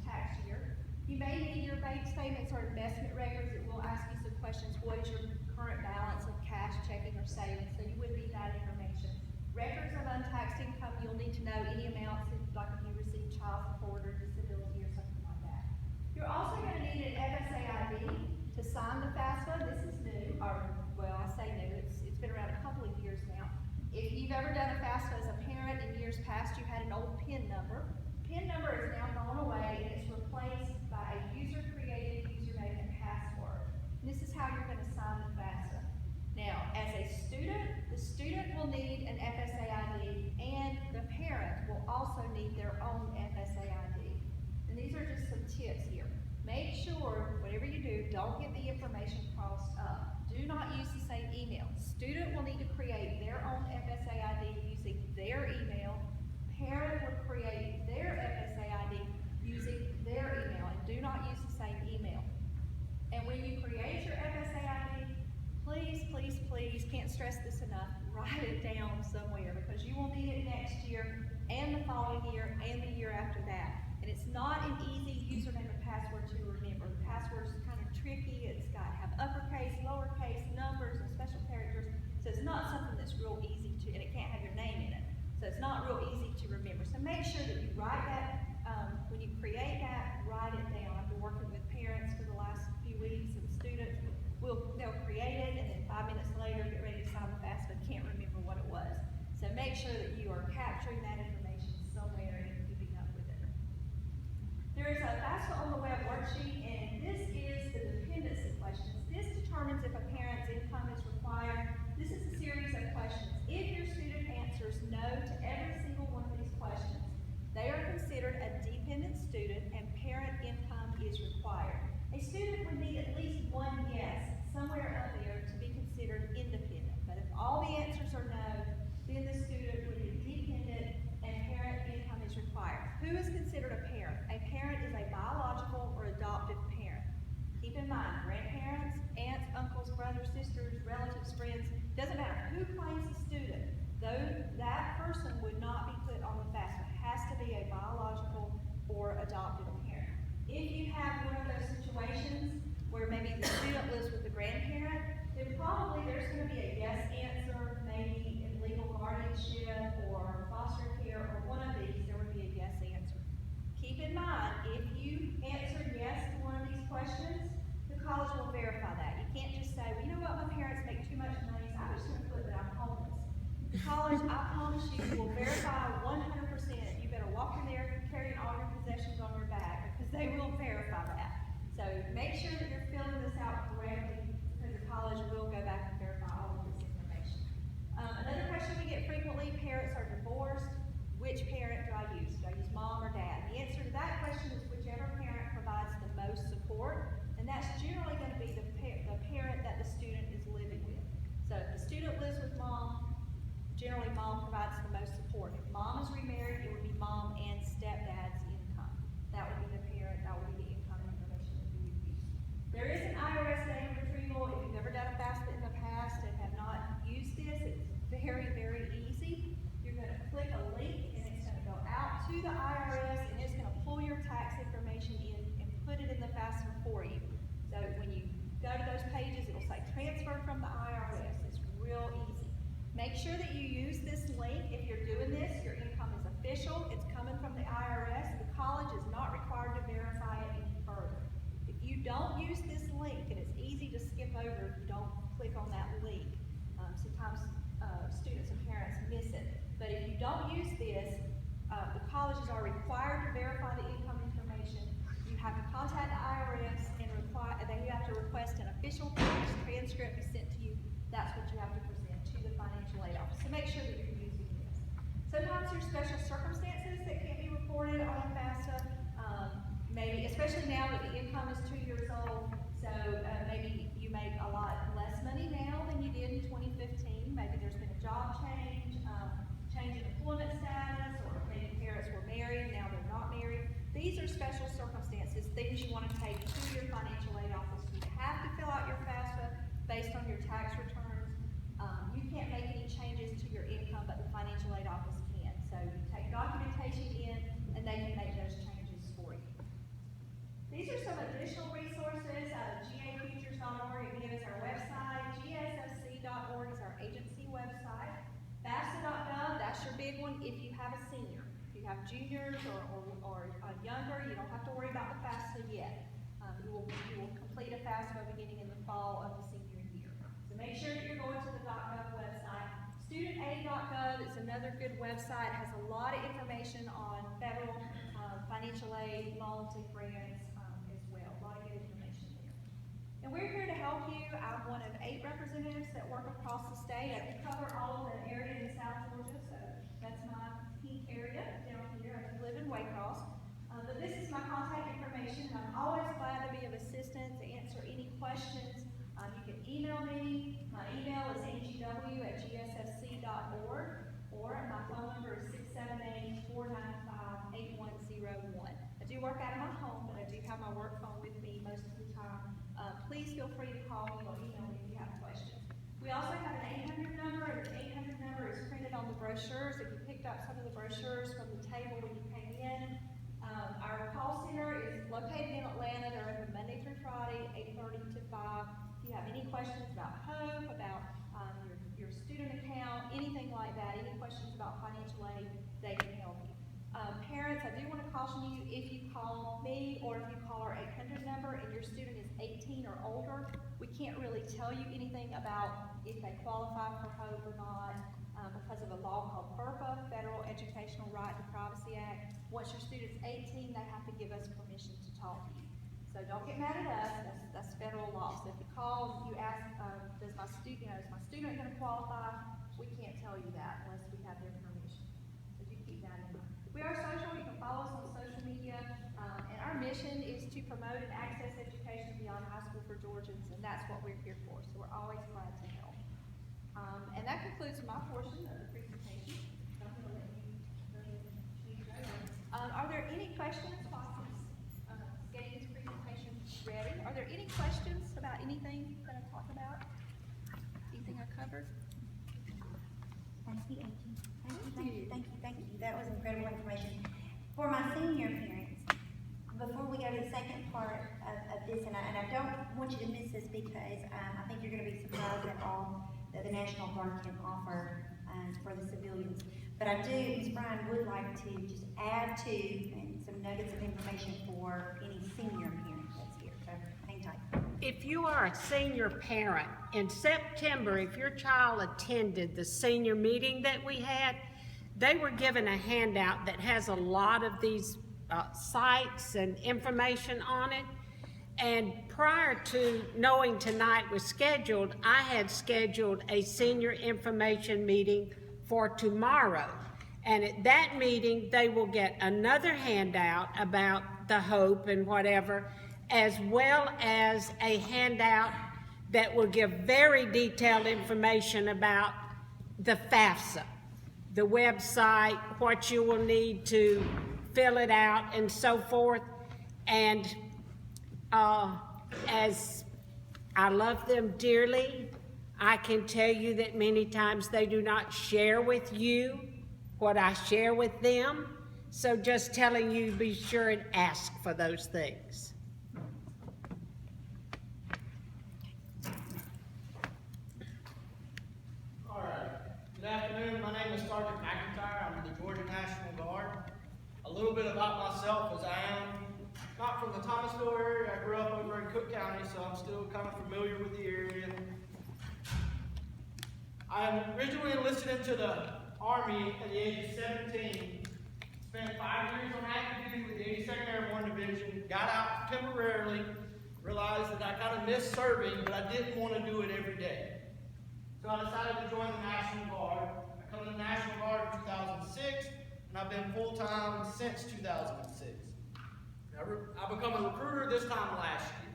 tax year. You may need your bank statements or investment records. It will ask you some questions. What is your current balance of cash, checking, or savings? So you would need that information. Records of untaxed income, you'll need to know any amounts, like if you receive child support or disability or something like that. You're also going to need an FSA ID to sign the FAFSA. This is new, or, well, I say new, it's been around a couple of years now. If you've ever done a FAFSA as a parent in years past, you had an old PIN number. PIN number is now gone away and it's replaced by a user-created username and password. And this is how you're going to sign the FAFSA. Now, as a student, the student will need an FSA ID and the parent will also need their own FSA ID. And these are just some tips here. Make sure, whatever you do, don't get the information crossed up. Do not use the same email. Student will need to create their own FSA ID using their email. Parent will create their FSA ID using their email, and do not use the same email. And when you create your FSA ID, please, please, please, can't stress this enough, write it down somewhere because you will need it next year and the following year and the year after that. And it's not an easy username and password to remember. The password is kind of tricky. It's got to have uppercase, lowercase, numbers, and special characters. So it's not something that's real easy to, and it can't have your name in it. So it's not real easy to remember. So make sure that you write that, when you create that, write it down. I've been working with parents for the last few weeks and students. They'll create it and then 5 minutes later get ready to sign the FAFSA and can't remember what it was. So make sure that you are capturing that information somewhere and keeping up with it. There is a FAFSA on the web worksheet, and this is the dependency questions. This determines if a parent's income is required. This is a series of questions. If your student answers no to every single one of these questions, they are considered a dependent student and parent income is required. A student would need at least one yes somewhere up there to be considered independent. But if all the answers are no, then the student would be dependent and parent income is required. Who is considered a parent? A parent is a biological or adoptive parent. Keep in mind, grandparents, aunts, uncles, brothers, sisters, relatives, friends, doesn't matter who claims the student, though that person would not be put on the FAFSA. It has to be a biological or adoptive parent. If you have one of those situations where maybe the student lives with the grandparent, then probably there's going to be a yes answer, maybe in legal guardianship or foster care or one of these, there would be a yes answer. Keep in mind, if you answer yes to one of these questions, the college will verify that. You can't just say, well, you know what, my parents make too much money, so I'm just going to put that I'm homeless. The college, I promise you, will verify 100%. You better walk in there carrying all your possessions on your back because they will verify that. So make sure that you're filling this out correctly because the college will go back and verify all of this information. Another question we get frequently, parents are divorced. Which parent do I use? Do I use mom or dad? The answer to that question is whichever parent provides the most support, and that's generally going to be the parent that the student is living with. So if the student lives with mom, generally mom provides the most support. If mom is remarried, it would be mom and stepdad's income. That would be the parent, that would be the income information that you would use. There is an IRS data retrieval. If you've ever done a FAFSA in the past and have not used this, it's very, very easy. You're going to click a link and it's going to go out to the IRS and it's going to pull your tax information in and put it in the FAFSA for you. So when you go to those pages, it'll say transfer from the IRS. It's real easy. Make sure that you use this link. If you're doing this, your income is official. It's coming from the IRS. The college is not required to verify it any further. If you don't use this link, and it's easy to skip over if you don't click on that link, sometimes students and parents miss it. But if you don't use this, the colleges are required to verify the income information. You have to contact the IRS and then you have to request an official transcript be sent to you. That's what you have to present to the financial aid office, so make sure that you're using this. Sometimes there's special circumstances that can't be reported on a FAFSA, maybe, especially now that the income is 2 years old, so maybe you make a lot less money now than you did in 2015, maybe there's been a job change, change in employment status, or maybe parents were married, now they're not married. These are special circumstances, things you want to take to your financial aid office. You have to fill out your FAFSA based on your tax returns. You can't make any changes to your income, but the financial aid office can. So you take documentation in, and they can make those changes for you. These are some additional resources. GAFutures.org, again, is our website. GSFC.org is our agency website. FAFSA.gov, that's your big one if you have a senior. If you have juniors or younger, you don't have to worry about the FAFSA yet. You will complete a FAFSA beginning in the fall of the senior year. So make sure that you're going to the .gov website. StudentAid.gov is another good website. It has a lot of information on federal financial aid, loans, and grants as well. A lot of good information there. And we're here to help you. I'm one of 8 representatives that work across the state. I do cover all of the area in South Georgia, so that's my pink area down here. I live in Waycross. But this is my contact information, and I'm always glad to be of assistance to answer any questions. You can email me. My email is ngw@gsfc.org, or my phone number is 678-495-8101. I do work out of my home, but I do have my work phone with me most of the time. Please feel free to call me or email me if you have questions. We also have an 800 number, and the 800 number is printed on the brochures. If you picked up some of the brochures from the table when you came in, our call center is located in Atlanta. They're open Monday through Friday, 8:30 to 5. If you have any questions about HOPE, about your student account, anything like that, any questions about financial aid, they can help you. Parents, I do want to caution you, if you call me or if you call our 800 number and your student is 18 or older, we can't really tell you anything about if they qualify for HOPE or not. Because of a law called FERPA, Federal Educational Right to Privacy Act. Once your student's 18, they have to give us permission to talk to you. So don't get mad at us, that's federal law. So if you call, you ask, is my student going to qualify? We can't tell you that unless we have their permission. So you keep that in mind. We are social, you can follow us on social media, and our mission is to promote and access education beyond high school for Georgians, and that's what we're here for. So we're always glad to help. And that concludes my portion of the presentation. I'm going to let you go. Are there any questions while I'm getting this presentation ready? Are there any questions about anything that I talked about? Anything I covered? Thank you, Angie. Thank you. That was incredible information. For my senior parents, before we go to the second part of this, and I don't want you to miss this because I think you're going to be surprised at all that the National Guard can offer for the civilians. But I do, Ms. Bryan would like to just add to and some nuggets of information for any senior parent that's here. So hang tight. If you are a senior parent, in September, if your child attended the senior meeting that we had, they were given a handout that has a lot of these sites and information on it. And prior to knowing tonight was scheduled, I had scheduled a senior information meeting for tomorrow. And at that meeting, they will get another handout about the HOPE and whatever, as well as a handout that will give very detailed information about the FAFSA, the website, what you will need to fill it out, and so forth. And as I love them dearly, I can tell you that many times they do not share with you what I share with them. So just telling you, be sure and ask for those things. All right. Good afternoon. My name is Sergeant McIntyre. I'm in the Georgia National Guard. A little bit about myself, as I am not from the Thomasville area. I grew up over in Cook County, so I'm still kind of familiar with the area. I originally enlisted into the Army at the age of 17. spent 5 years on active duty with the 82nd Airborne Division, got out temporarily, realized that I kind of missed serving, but I didn't want to do it every day. So I decided to join the National Guard. I come to the National Guard in 2006, and I've been full-time since 2006. I become a recruiter this time last year.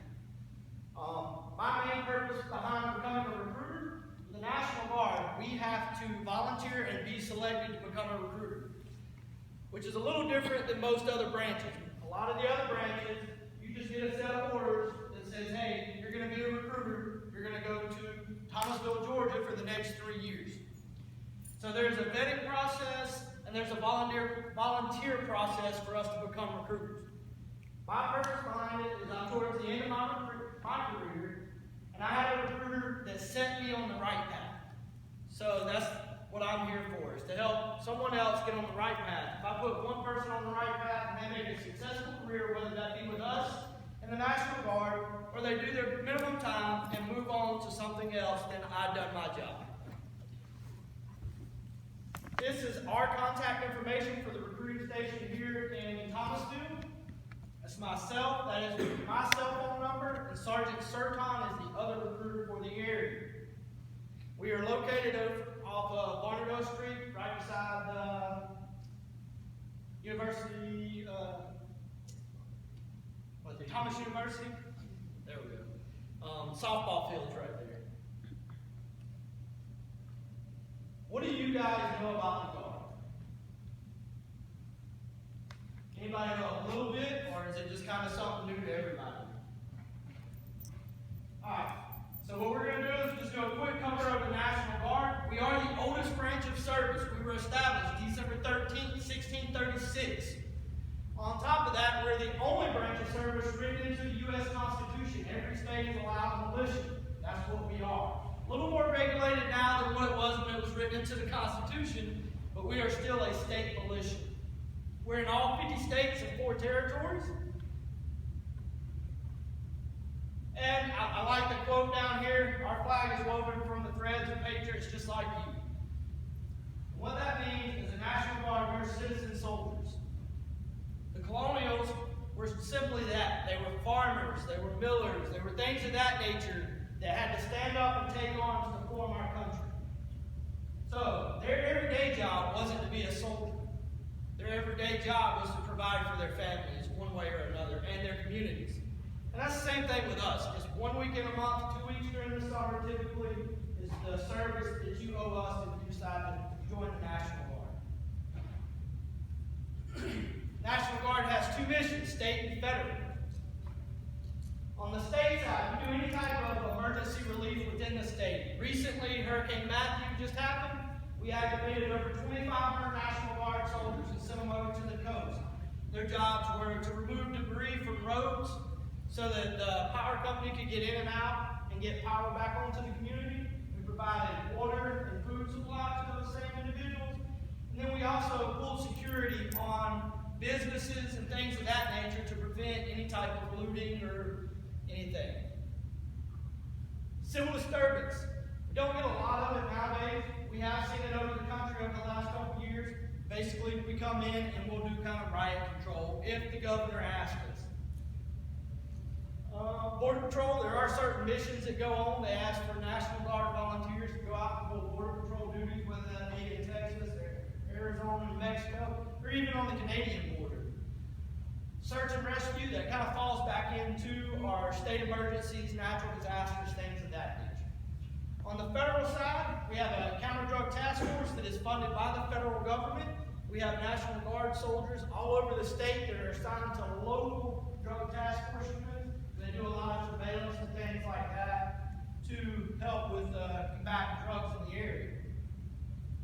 My main purpose behind becoming a recruiter, the National Guard, we have to volunteer and be selected to become a recruiter, which is a little different than most other branches. A lot of the other branches, you just get a set of orders that says, hey, you're going to be a recruiter, you're going to go to Thomasville, Georgia for the next 3 years. So there's a vetting process and there's a volunteer process for us to become recruiters. My purpose behind it is I'm towards the end of my career, and I had a recruiter that set me on the right path. So that's what I'm here for, is to help someone else get on the right path. If I put one person on the right path and they make a successful career, whether that be with us in the National Guard, or they do their minimum time and move on to something else, then I've done my job. This is our contact information for the recruiting station here in Thomasville. That's myself, that is my cell phone number, and Sergeant Serton is the other recruiter for the area. We are located off of Barnard Street, right beside the University, Thomas University? There we go. Softball field's right there. What do you guys know about the Guard? Anybody know a little bit, or is it just kind of something new to everybody? Alright, so what we're going to do is just do a quick cover of the National Guard. We are the oldest branch of service. We were established December 13th, 1636. On top of that, we're the only branch of service written into the U.S. Constitution. Every state is allowed a militia. That's what we are. A little more regulated now than what it was when it was written into the Constitution, but we are still a state militia. We're in all 50 states and 4 territories. And I like the quote down here, our flag is woven from the threads of patriots just like you. What that means is the National Guard, we're citizen soldiers. The colonials were simply that. They were farmers, they were millers, they were things of that nature that had to stand up and take arms to form our country. So their everyday job wasn't to be a soldier. Their everyday job was to provide for their families one way or another and their communities. And that's the same thing with us. Just 1 week in a month, 2 weeks during the summer typically is the service that you owe us if you decide to join the National Guard. National Guard has 2 missions, state and federal. On the state side, we do any type of emergency relief within the state. Recently, Hurricane Matthew just happened. We activated over 2,500 National Guard soldiers and sent them over to the coast. Their jobs were to remove debris from roads so that the power company could get in and out and get power back onto the community. We provided water and food supplies to those same individuals. And then we also pulled security on businesses and things of that nature to prevent any type of looting or anything. Civil disturbance. We don't get a lot of it nowadays. We have seen it over the country over the last couple of years. Basically, we come in and we'll do kind of riot control if the governor asks us. Border Patrol, there are certain missions that go on. They ask for National Guard volunteers to go out and pull Border Patrol duties, whether that be in Texas, or Arizona, New Mexico, or even on the Canadian border. Search and rescue, that kind of falls back into our state emergencies, natural disasters, things of that nature. On the federal side, we have a counter-drug task force that is funded by the federal government. We have National Guard soldiers all over the state that are assigned to local drug task force units. They do a lot of surveillance and things like that to help with combating drugs in the area.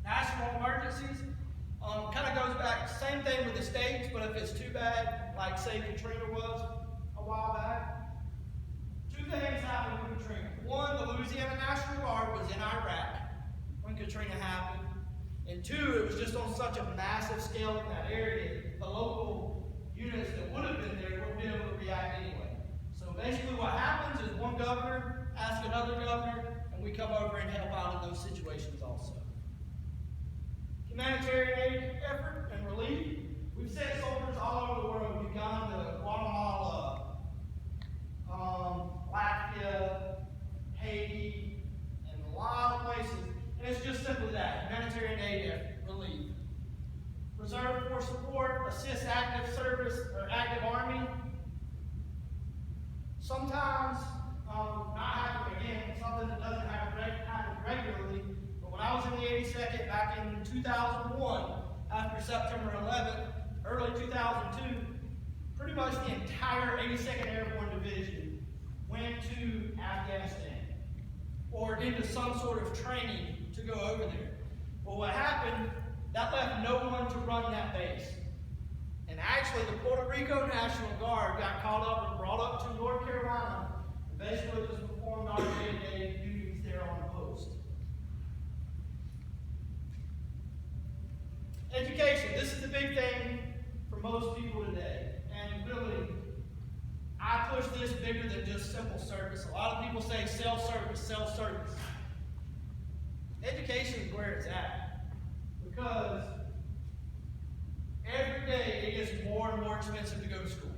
National emergencies kind of goes back, same thing with the states, but if it's too bad, like say Katrina was a while back, 2 things happened with Katrina. One, the Louisiana National Guard was in Iraq when Katrina happened. And 2, it was just on such a massive scale in that area, the local units that would have been there wouldn't be able to react anyway. So basically what happens is one governor asks another governor, and we come over and help out in those situations also. Humanitarian aid effort and relief. We've sent soldiers all over the world. We've gone to Guatemala, Latvia, Haiti, and a lot of places. And it's just simply that, humanitarian aid relief. Reserve Force support, assist active service or active army. Sometimes, not happen again, something that doesn't happen regularly, but when I was in the 82nd back in 2001, after September 11th, early 2002, pretty much the entire 82nd Airborne Division went to Afghanistan or into some sort of training to go over there. Well, what happened, that left no one to run that base. And actually, the Puerto Rico National Guard got called up and brought up to North Carolina and basically just performed our day-to-day duties there on the post. Education, this is the big thing for most people today. And really, I push this bigger than just simple service. A lot of people say self-service, self-service. Education is where it's at. Because every day it gets more and more expensive to go to school.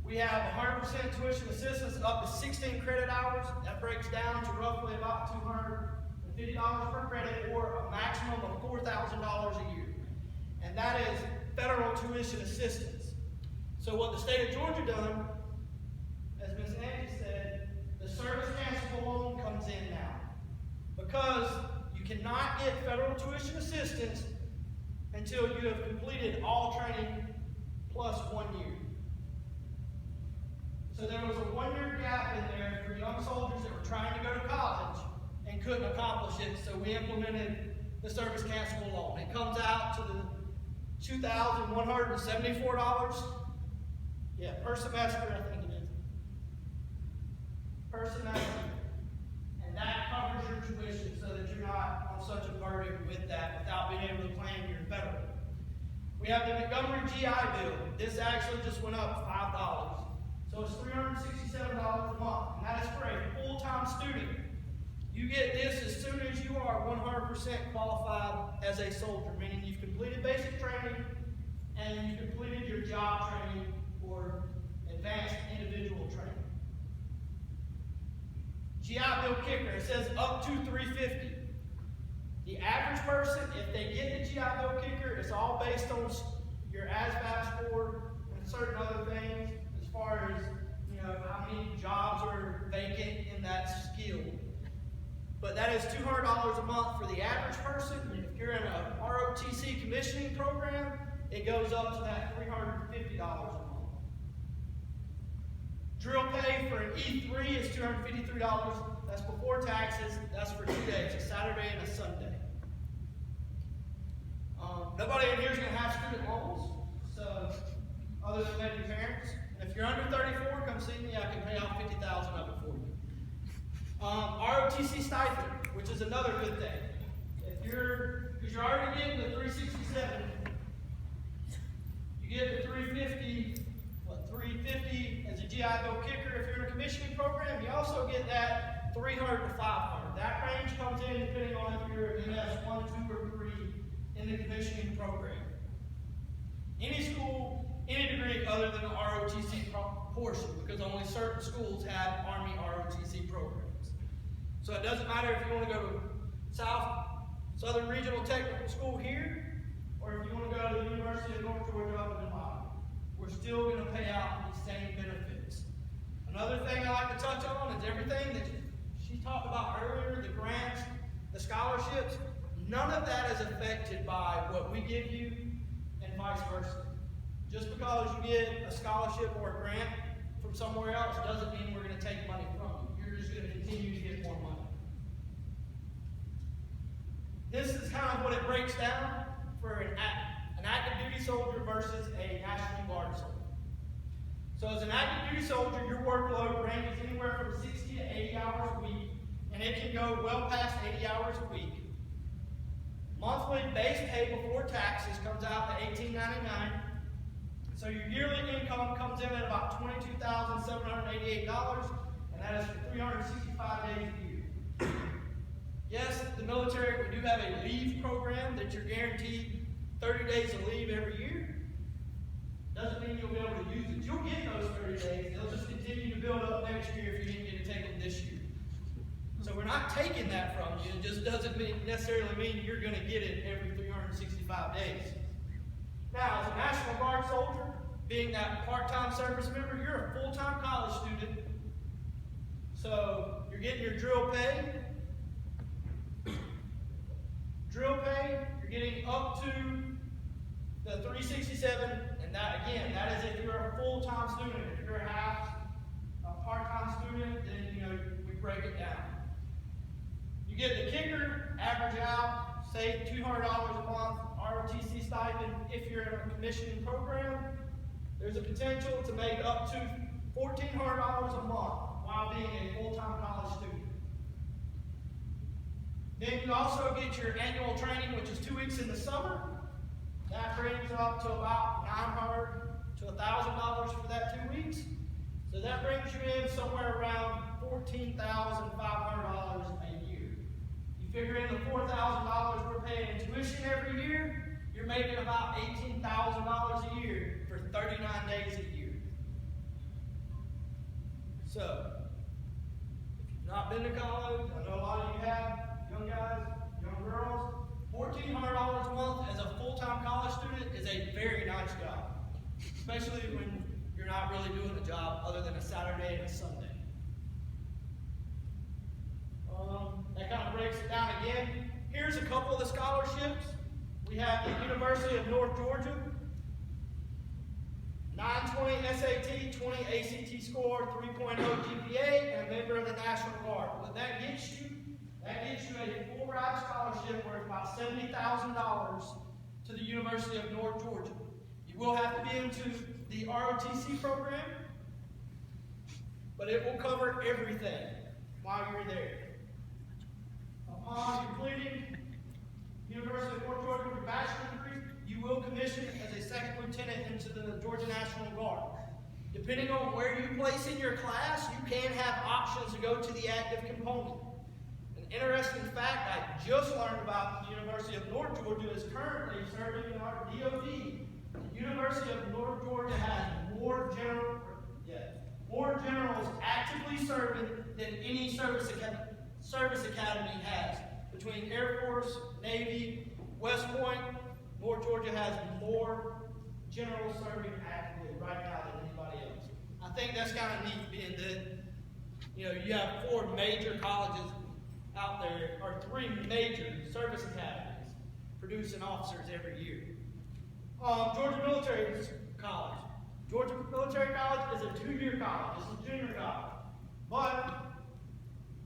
We have 100% tuition assistance up to 16 credit hours. That breaks down to roughly about $250 per credit, or a maximum of $4,000 a year. And that is federal tuition assistance. So what the state of Georgia done, as Ms. Angie said, the service cancelable loan comes in now. Because you cannot get federal tuition assistance until you have completed all training plus 1 year. So there was a 1-year gap in there for young soldiers that were trying to go to college and couldn't accomplish it, so we implemented the service cancelable loan. It comes out to the $2,174. Yeah, per semester, I think it is. Per semester. And that covers your tuition so that you're not on such a burden with that without being able to claim your federal. We have the Montgomery GI Bill. This actually just went up $5. So it's $367 a month, and that is for a full-time student. You get this as soon as you are 100% qualified as a soldier, meaning you've completed basic training and you've completed your job training or advanced individual training. GI Bill kicker, it says up to $350. The average person, if they get the GI Bill kicker, it's all based on your ASVAB score and certain other things as far as, how many jobs are vacant in that skill. But that is $200 a month for the average person. If you're in a ROTC commissioning program, it goes up to that $350 a month. Drill pay for an E3 is $253. That's before taxes. That's for 2 days, a Saturday and a Sunday. Nobody in here is going to have student loans, so other than maybe parents. And if you're under 34, come see me. I can pay off $50,000 of it for you. ROTC stipend, which is another good thing. Because you're already getting the $367, you get the $350 as a GI Bill kicker. If you're in a commissioning program, you also get that $300 to $500. That range comes in depending on if you're in MS 1, 2, or 3 in the commissioning program. Any school, any degree other than the ROTC portion, because only certain schools have Army ROTC programs. So it doesn't matter if you want to go to Southern Regional Technical School here, or if you want to go to the University of North Georgia up in Nevada. We're still going to pay out the same benefits. Another thing I like to touch on is everything that she talked about earlier, the grants, the scholarships. None of that is affected by what we give you and vice versa. Just because you get a scholarship or a grant from somewhere else doesn't mean we're going to take money from you. You're just going to continue to get more money. This is kind of what it breaks down for an active duty soldier versus a National Guard soldier. So as an active duty soldier, your workload ranges anywhere from 60 to 80 hours a week, and it can go well past 80 hours a week. Monthly base pay before taxes comes out to $18.99. So your yearly income comes in at about $22,788, and that is for 365 days a year. Yes, the military, we do have a leave program that you're guaranteed 30 days of leave every year, doesn't mean you'll be able to use it. You'll get those 30 days. They'll just continue to build up next year if you didn't get to take them this year. So we're not taking that from you. It just doesn't necessarily mean you're going to get it every 365 days. Now, as a National Guard soldier, being that part-time service member, you're a full-time college student. So you're getting your drill pay. Drill pay, you're getting up to the 367, and that again, that is if you're a full-time student. If you're a part-time student, then we break it down. You get the kicker, average out, say $200 a month, ROTC stipend. If you're in a commissioning program, there's a potential to make up to $1,400 a month while being a full-time college student. Then you also get your annual training, which is 2 weeks in the summer. That brings up to about $900 to $1,000 for that 2 weeks. So that brings you in somewhere around $14,500 a year. You figure in the $4,000 we're paying in tuition every year, you're making about $18,000 a year for 39 days a year. So, if you've not been to college, I know a lot of you have, young guys, young girls, $1,400 a month as a full-time college student is a very nice job, especially when you're not really doing a job other than a Saturday and a Sunday. That kind of breaks it down again. Here's a couple of the scholarships. We have the University of North Georgia, 920 SAT, 20 ACT score, 3.0 GPA, and a member of the National Guard. What that gets you a full ride scholarship worth about $70,000 to the University of North Georgia. You will have to be into the ROTC program, but it will cover everything while you're there. Upon completing University of North Georgia with your bachelor's degree, you will commission as a second lieutenant into the Georgia National Guard. Depending on where you place in your class, you can have options to go to the active component. An interesting fact I just learned about the University of North Georgia is currently serving in our DOD. The University of North Georgia has more generals actively serving than any service academy has. Between Air Force, Navy, West Point, North Georgia has more generals serving actively right now than anybody else. I think that's kind of neat, being that you have 4 major colleges out there, or 3 major service academies producing officers every year. Georgia Military College. Georgia Military College is a 2-year college. It's a junior college. But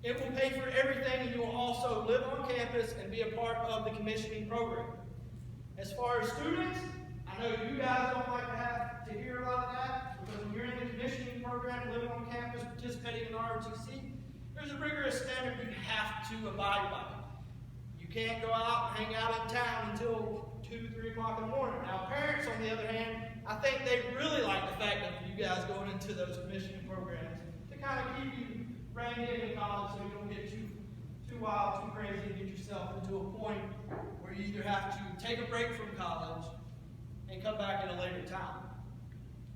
it will pay for everything, and you will also live on campus and be a part of the commissioning program. As far as students, I know you guys don't like to have to hear a lot of that, because when you're in the commissioning program, living on campus, participating in ROTC, there's a rigorous standard you have to abide by. You can't go out and hang out in town until 2, 3 o'clock in the morning. Now, parents, on the other hand, I think they really like the fact of you guys going into those commissioning programs to kind of keep you reined in college, so you don't get too wild, too crazy, and get yourself into a point where you either have to take a break from college and come back at a later time.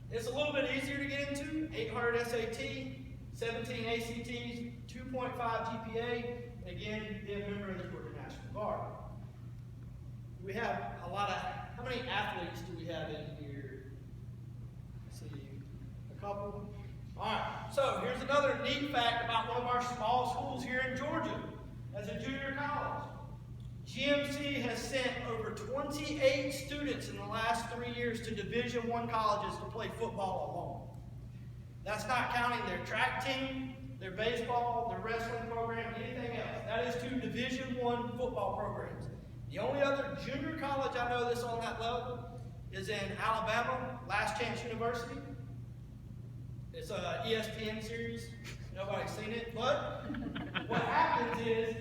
It's a little bit easier to get into. 800 SAT, 17 ACTs, 2.5 GPA, and again, be a member of the Georgia National Guard. We have a lot of, how many athletes do we have in here? Let's see, a couple. All right, so here's another neat fact about one of our small schools here in Georgia as a junior college. GMC has sent over 28 students in the last 3 years to Division I colleges to play football alone. That's not counting their track team, their baseball, their wrestling program, anything else. That is to Division I football programs. The only other junior college I know that's on that level is in Alabama, Last Chance University. It's an ESPN series. Nobody's seen it. But what happens is,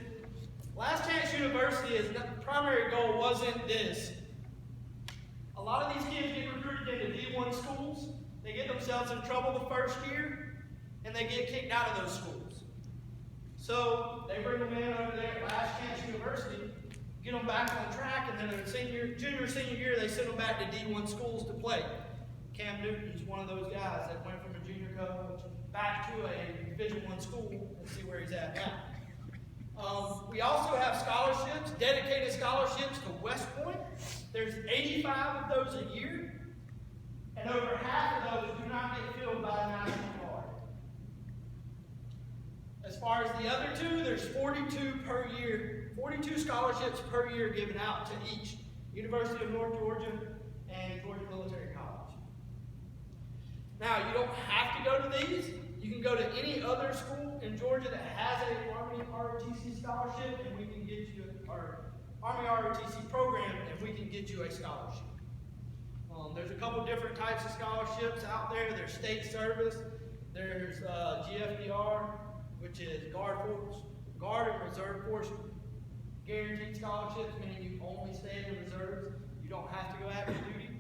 Last Chance University, the primary goal wasn't this. A lot of these kids get recruited into D1 schools. They get themselves in trouble the first year, and they get kicked out of those schools. So they bring them in over there at Last Chance University, get them back on track, and then in junior, senior year, they send them back to D1 schools to play. Cam Newton's one of those guys that went from a junior coach back to a Division I school, and see where he's at now. We also have scholarships, dedicated scholarships to West Point. There's 85 of those a year, and over half of those do not get filled by the National Guard. As far as the other two, there's 42 per year, 42 scholarships per year given out to each, University of North Georgia and Georgia Military College. Now, you don't have to go to these. You can go to any other school in Georgia that has a Army ROTC scholarship, and we can get you, or Army ROTC program, and we can get you a scholarship. There's a couple different types of scholarships out there. There's state service. There's GFDR, which is Guard and Reserve Force guaranteed scholarships, meaning you only stay in the reserves. You don't have to go active duty.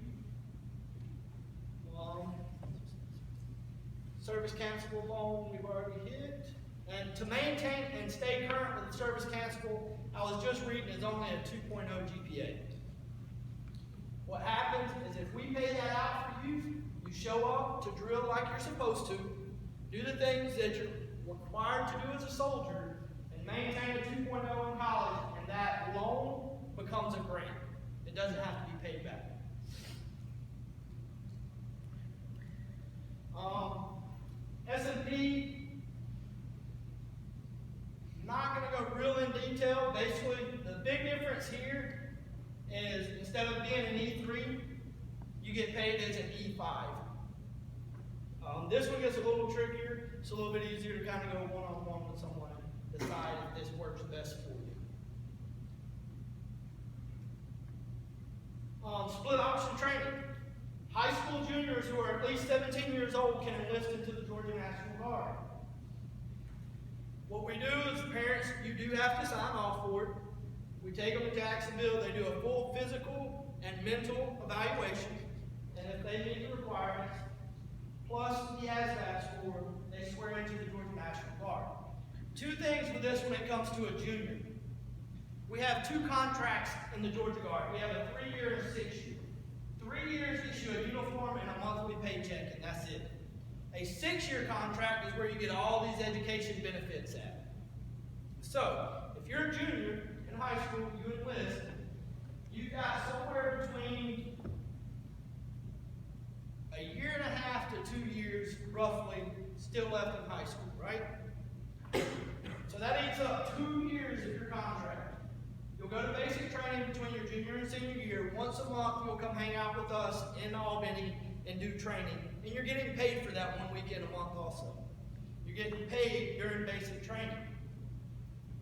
Service cancelable loan, we've already hit. And to maintain and stay current with the service cancelable, I was just reading, is only a 2.0 GPA. What happens is if we pay that out for you, you show up to drill like you're supposed to, do the things that you're required to do as a soldier, and maintain a 2.0 in college, and that loan becomes a grant. It doesn't have to be paid back. S&P, not going to go real in detail. Basically, the big difference here is instead of being an E3, you get paid as an E5. This one gets a little trickier. It's a little bit easier to kind of go one-on-one with someone and decide if this works best for you. Split option training. High school juniors who are at least 17 years old can enlist into the Georgia National Guard. What we do is, parents, you do have to sign off for it. We take them to Jacksonville, they do a full physical and mental evaluation, and if they meet the requirements, plus the ASVAB score, they swear into the Georgia National Guard. Two things with this when it comes to a junior. We have two contracts in the Georgia Guard. We have a 3-year and a 6-year. 3 years gets you a uniform and a monthly paycheck, and that's it. A 6-year contract is where you get all these education benefits at. So, if you're a junior in high school, you enlist, you've got somewhere between a year and a half to 2 years, roughly, still left in high school, right? So that eats up 2 years of your contract. You'll go to basic training between your junior and senior year. Once a month, you'll come hang out with us in Albany and do training. And you're getting paid for that 1 weekend a month also. You're getting paid during basic training.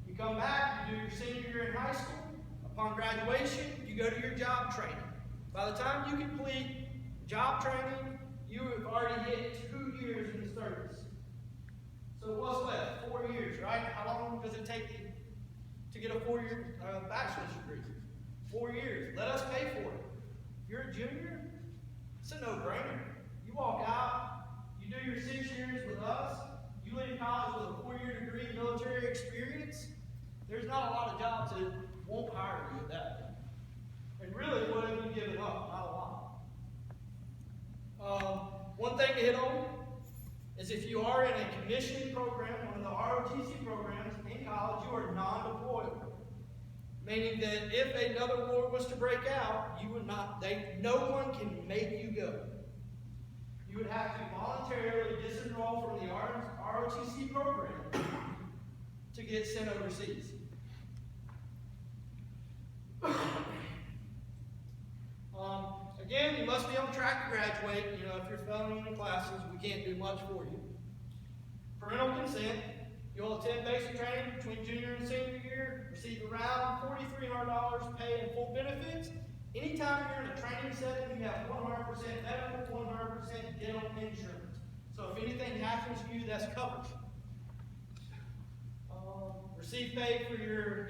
You come back, you do your senior year in high school. Upon graduation, you go to your job training. By the time you complete job training, you have already hit 2 years in the service. So what's left? 4 years, right? How long does it take to get a 4-year bachelor's degree? 4 years. Let us pay for it. If you're a junior, it's a no-brainer. You walk out, you do your 6 years with us, you leave college with a 4-year degree military experience. There's not a lot of jobs that won't hire you at that point. And really, what have you given up? Not a lot. One thing to hit on is if you are in a commissioning program, one of the ROTC programs in college, you are non-deployable. Meaning that if another war was to break out, you would not, no one can make you go. You would have to voluntarily disenroll from the ROTC program to get sent overseas. Again, you must be on track to graduate. You know, if you're failing in classes, we can't do much for you. Parental consent. You'll attend basic training between junior and senior year, receive around $4,300 pay and full benefits. Anytime you're in a training setting, you have 100% medical, 100% dental insurance. So if anything happens to you, that's covered. Receive pay for your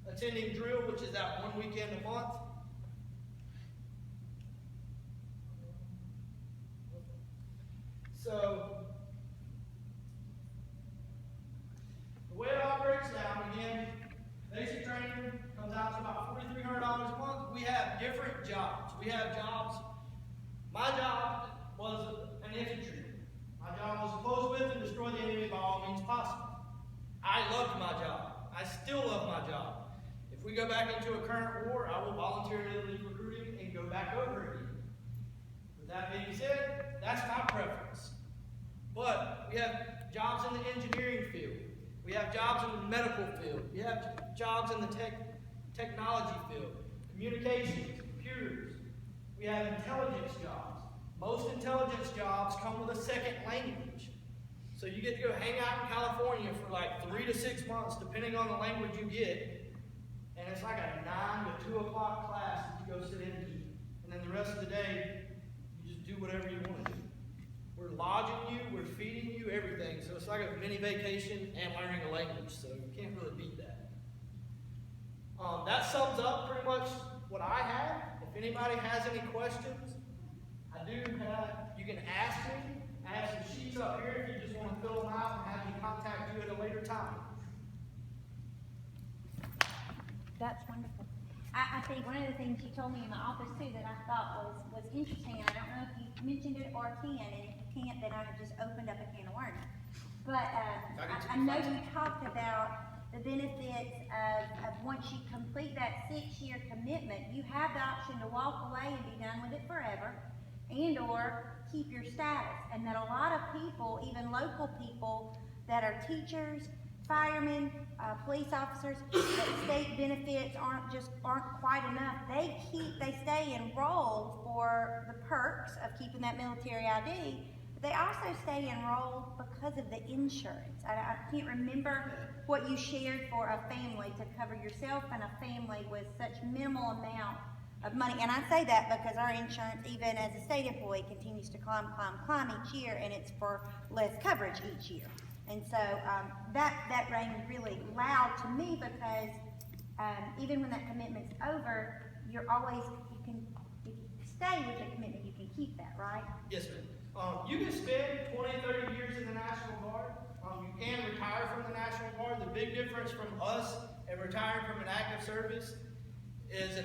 attending drill, which is that 1 weekend a month. So, the way it all breaks down, again, basic training comes out to about we have jobs. My job was an infantryman. My job was to close with and destroy the enemy by all means possible. I loved my job. I still love my job. If we go back into a current war, I will voluntarily leave recruiting and go back over again. With that being said, that's my preference. But we have jobs in the engineering field. We have jobs in the medical field. We have jobs in the technology field, communications, computers. We have intelligence jobs. Most intelligence jobs come with a second language. So you get to go hang out in California for like 3 to 6 months, depending on the language you get. And it's like a 9 to 2 o'clock class that you go sit into. And then the rest of the day, you just do whatever you want to do. We're lodging you, we're feeding you, everything. So it's like a mini vacation and learning a language. So you can't really beat that. That sums up pretty much what I have. If anybody has any questions, I do have, you can ask me. I have some sheets up here if you just want to fill them out and have me contact you at a later time. That's wonderful. I think one of the things you told me in the office too that I thought was interesting, and I don't know if you mentioned it or can, and if you can't, then I have just opened up a can of worms. But I know you talked about the benefits of once you complete that 6-year commitment, you have the option to walk away and be done with it forever, and or keep your status. And that a lot of people, even local people that are teachers, firemen, police officers, that state benefits aren't quite enough. They stay enrolled for the perks of keeping that military ID, but they also stay enrolled because of the insurance. I can't remember what you shared for a family to cover yourself and a family with such minimal amount of money. And I say that because our insurance, even as a state employee, continues to climb each year, and it's for less coverage each year. And so that rang really loud to me because even when that commitment's over, if you stay with the commitment, you can keep that, right? Yes, ma'am. You can spend 20, 30 years in the National Guard. You can retire from the National Guard. The big difference from us and retiring from an active service is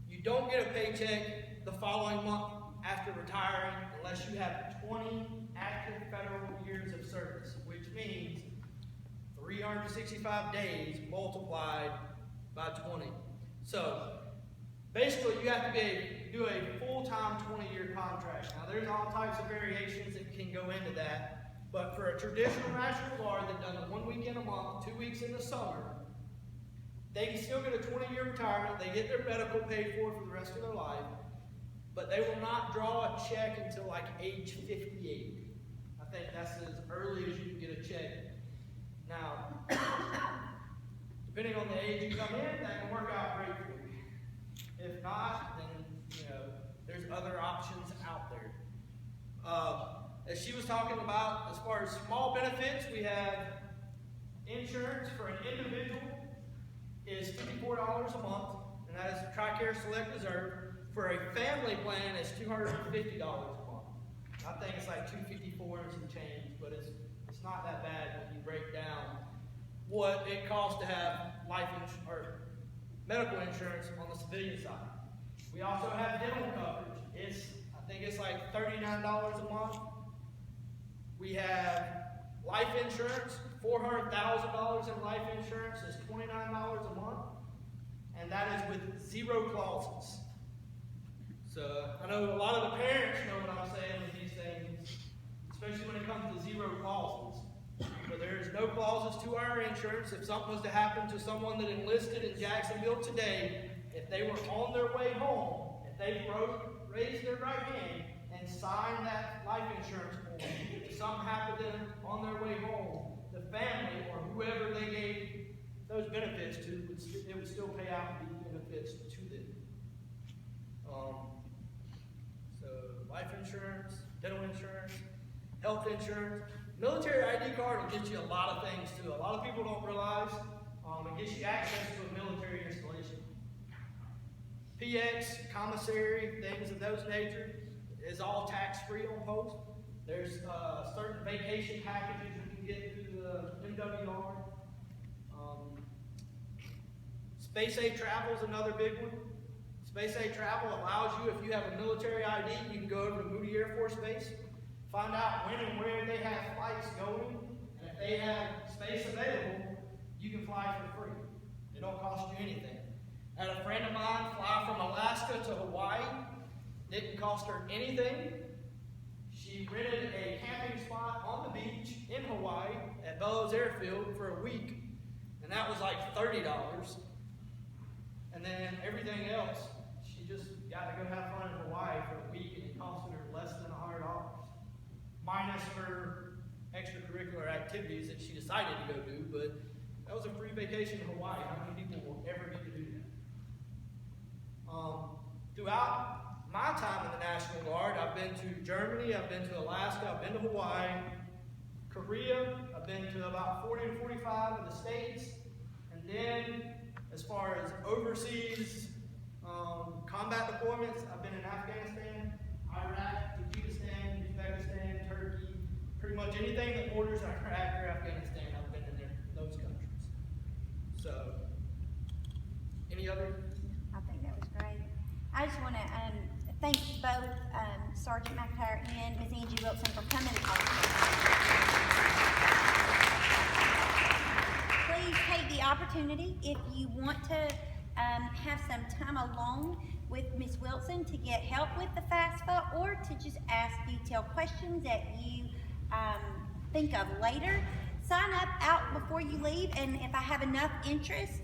you don't get a paycheck the following month after retiring unless you have 20 active federal years of service, which means 365 days multiplied by 20. So basically you have to do a full-time 20-year contract. Now there's all types of variations that can go into that, but for a traditional National Guard that does 1 weekend a month, 2 weeks in the summer, they can still get a 20-year retirement. They get their medical paid for the rest of their life, but they will not draw a check until like age 58. I think that's as early as you can get a check. Now, depending on the age you come in, that can work out great for you. If not, then there's other options out there. As she was talking about, as far as small benefits, we have insurance for an individual is $54 a month, and that is TRICARE Select Reserve. For a family plan, it's $250 a month. I think it's like $254 and some change, but it's not that bad when you break down what it costs to have medical insurance on the civilian side. We also have dental coverage. I think it's like $39 a month. We have life insurance. $400,000 in life insurance is $29 a month, and that is with 0 clauses. So I know a lot of the parents know what I'm saying with these things, especially when it comes to 0 clauses. So there is no clauses to our insurance. If something was to happen to someone that enlisted in Jacksonville today, if they were on their way home, if they raised their right hand and signed that life insurance form, if something happened to them on their way home, the family or whoever they gave those benefits to, it would still pay out these benefits to them. So life insurance, dental insurance, health insurance. Military ID card will get you a lot of things too. A lot of people don't realize it gets you access to a military installation. PX, commissary, things of those nature is all tax-free on post. There's certain vacation packages you can get through the MWR. Space Aid travel is another big one. Space Aid Travel allows you, if you have a military ID, you can go over to Moody Air Force Base, find out when and where they have flights going, and if they have space available, you can fly for free. It don't cost you anything. I had a friend of mine fly from Alaska to Hawaii. Didn't cost her anything. She rented a camping spot on the beach in Hawaii at Bellows Airfield for a week, and that was like $30. And then everything else, she just got to go have fun in Hawaii for a week, and it cost her less than $100, minus her extracurricular activities that she decided to go do. But that was a free vacation in Hawaii. How many people will ever get to do that? Throughout my time in the National Guard, I've been to Germany, I've been to Alaska, I've been to Hawaii, Korea, I've been to about 40 to 45 of the states, and then as far as overseas combat deployments, I've been in Afghanistan, Iraq, Tajikistan, Uzbekistan, Turkey, pretty much anything that borders Iraq or Afghanistan, I've been in those countries. So, any other? I think that was great. I just want to thank both Sergeant McIntyre and Ms. Angie Wilson for coming. Please take the opportunity, if you want to have some time alone with Ms. Wilson to get help with the FAFSA, or to just ask detailed questions that you think of later. Sign up out before you leave, and if I have enough interest,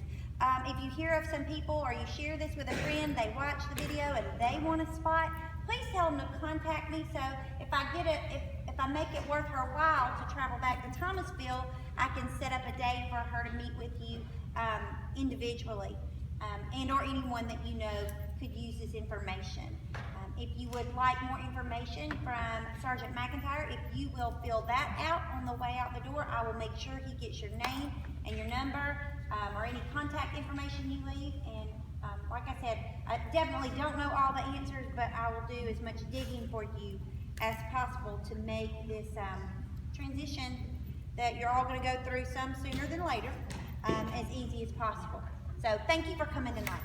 if you hear of some people or you share this with a friend, they watch the video and they want a spot, please tell them to contact me. So if I get it, if I make it worth her while to travel back to Thomasville, I can set up a day for her to meet with you individually, and or anyone that you know could use this information. If you would like more information from Sergeant McIntyre, if you will fill that out on the way out the door, I will make sure he gets your name and your number, or any contact information you leave. And like I said, I definitely don't know all the answers, but I will do as much digging for you as possible to make this transition that you're all going to go through, some sooner than later, as easy as possible. So thank you for coming tonight.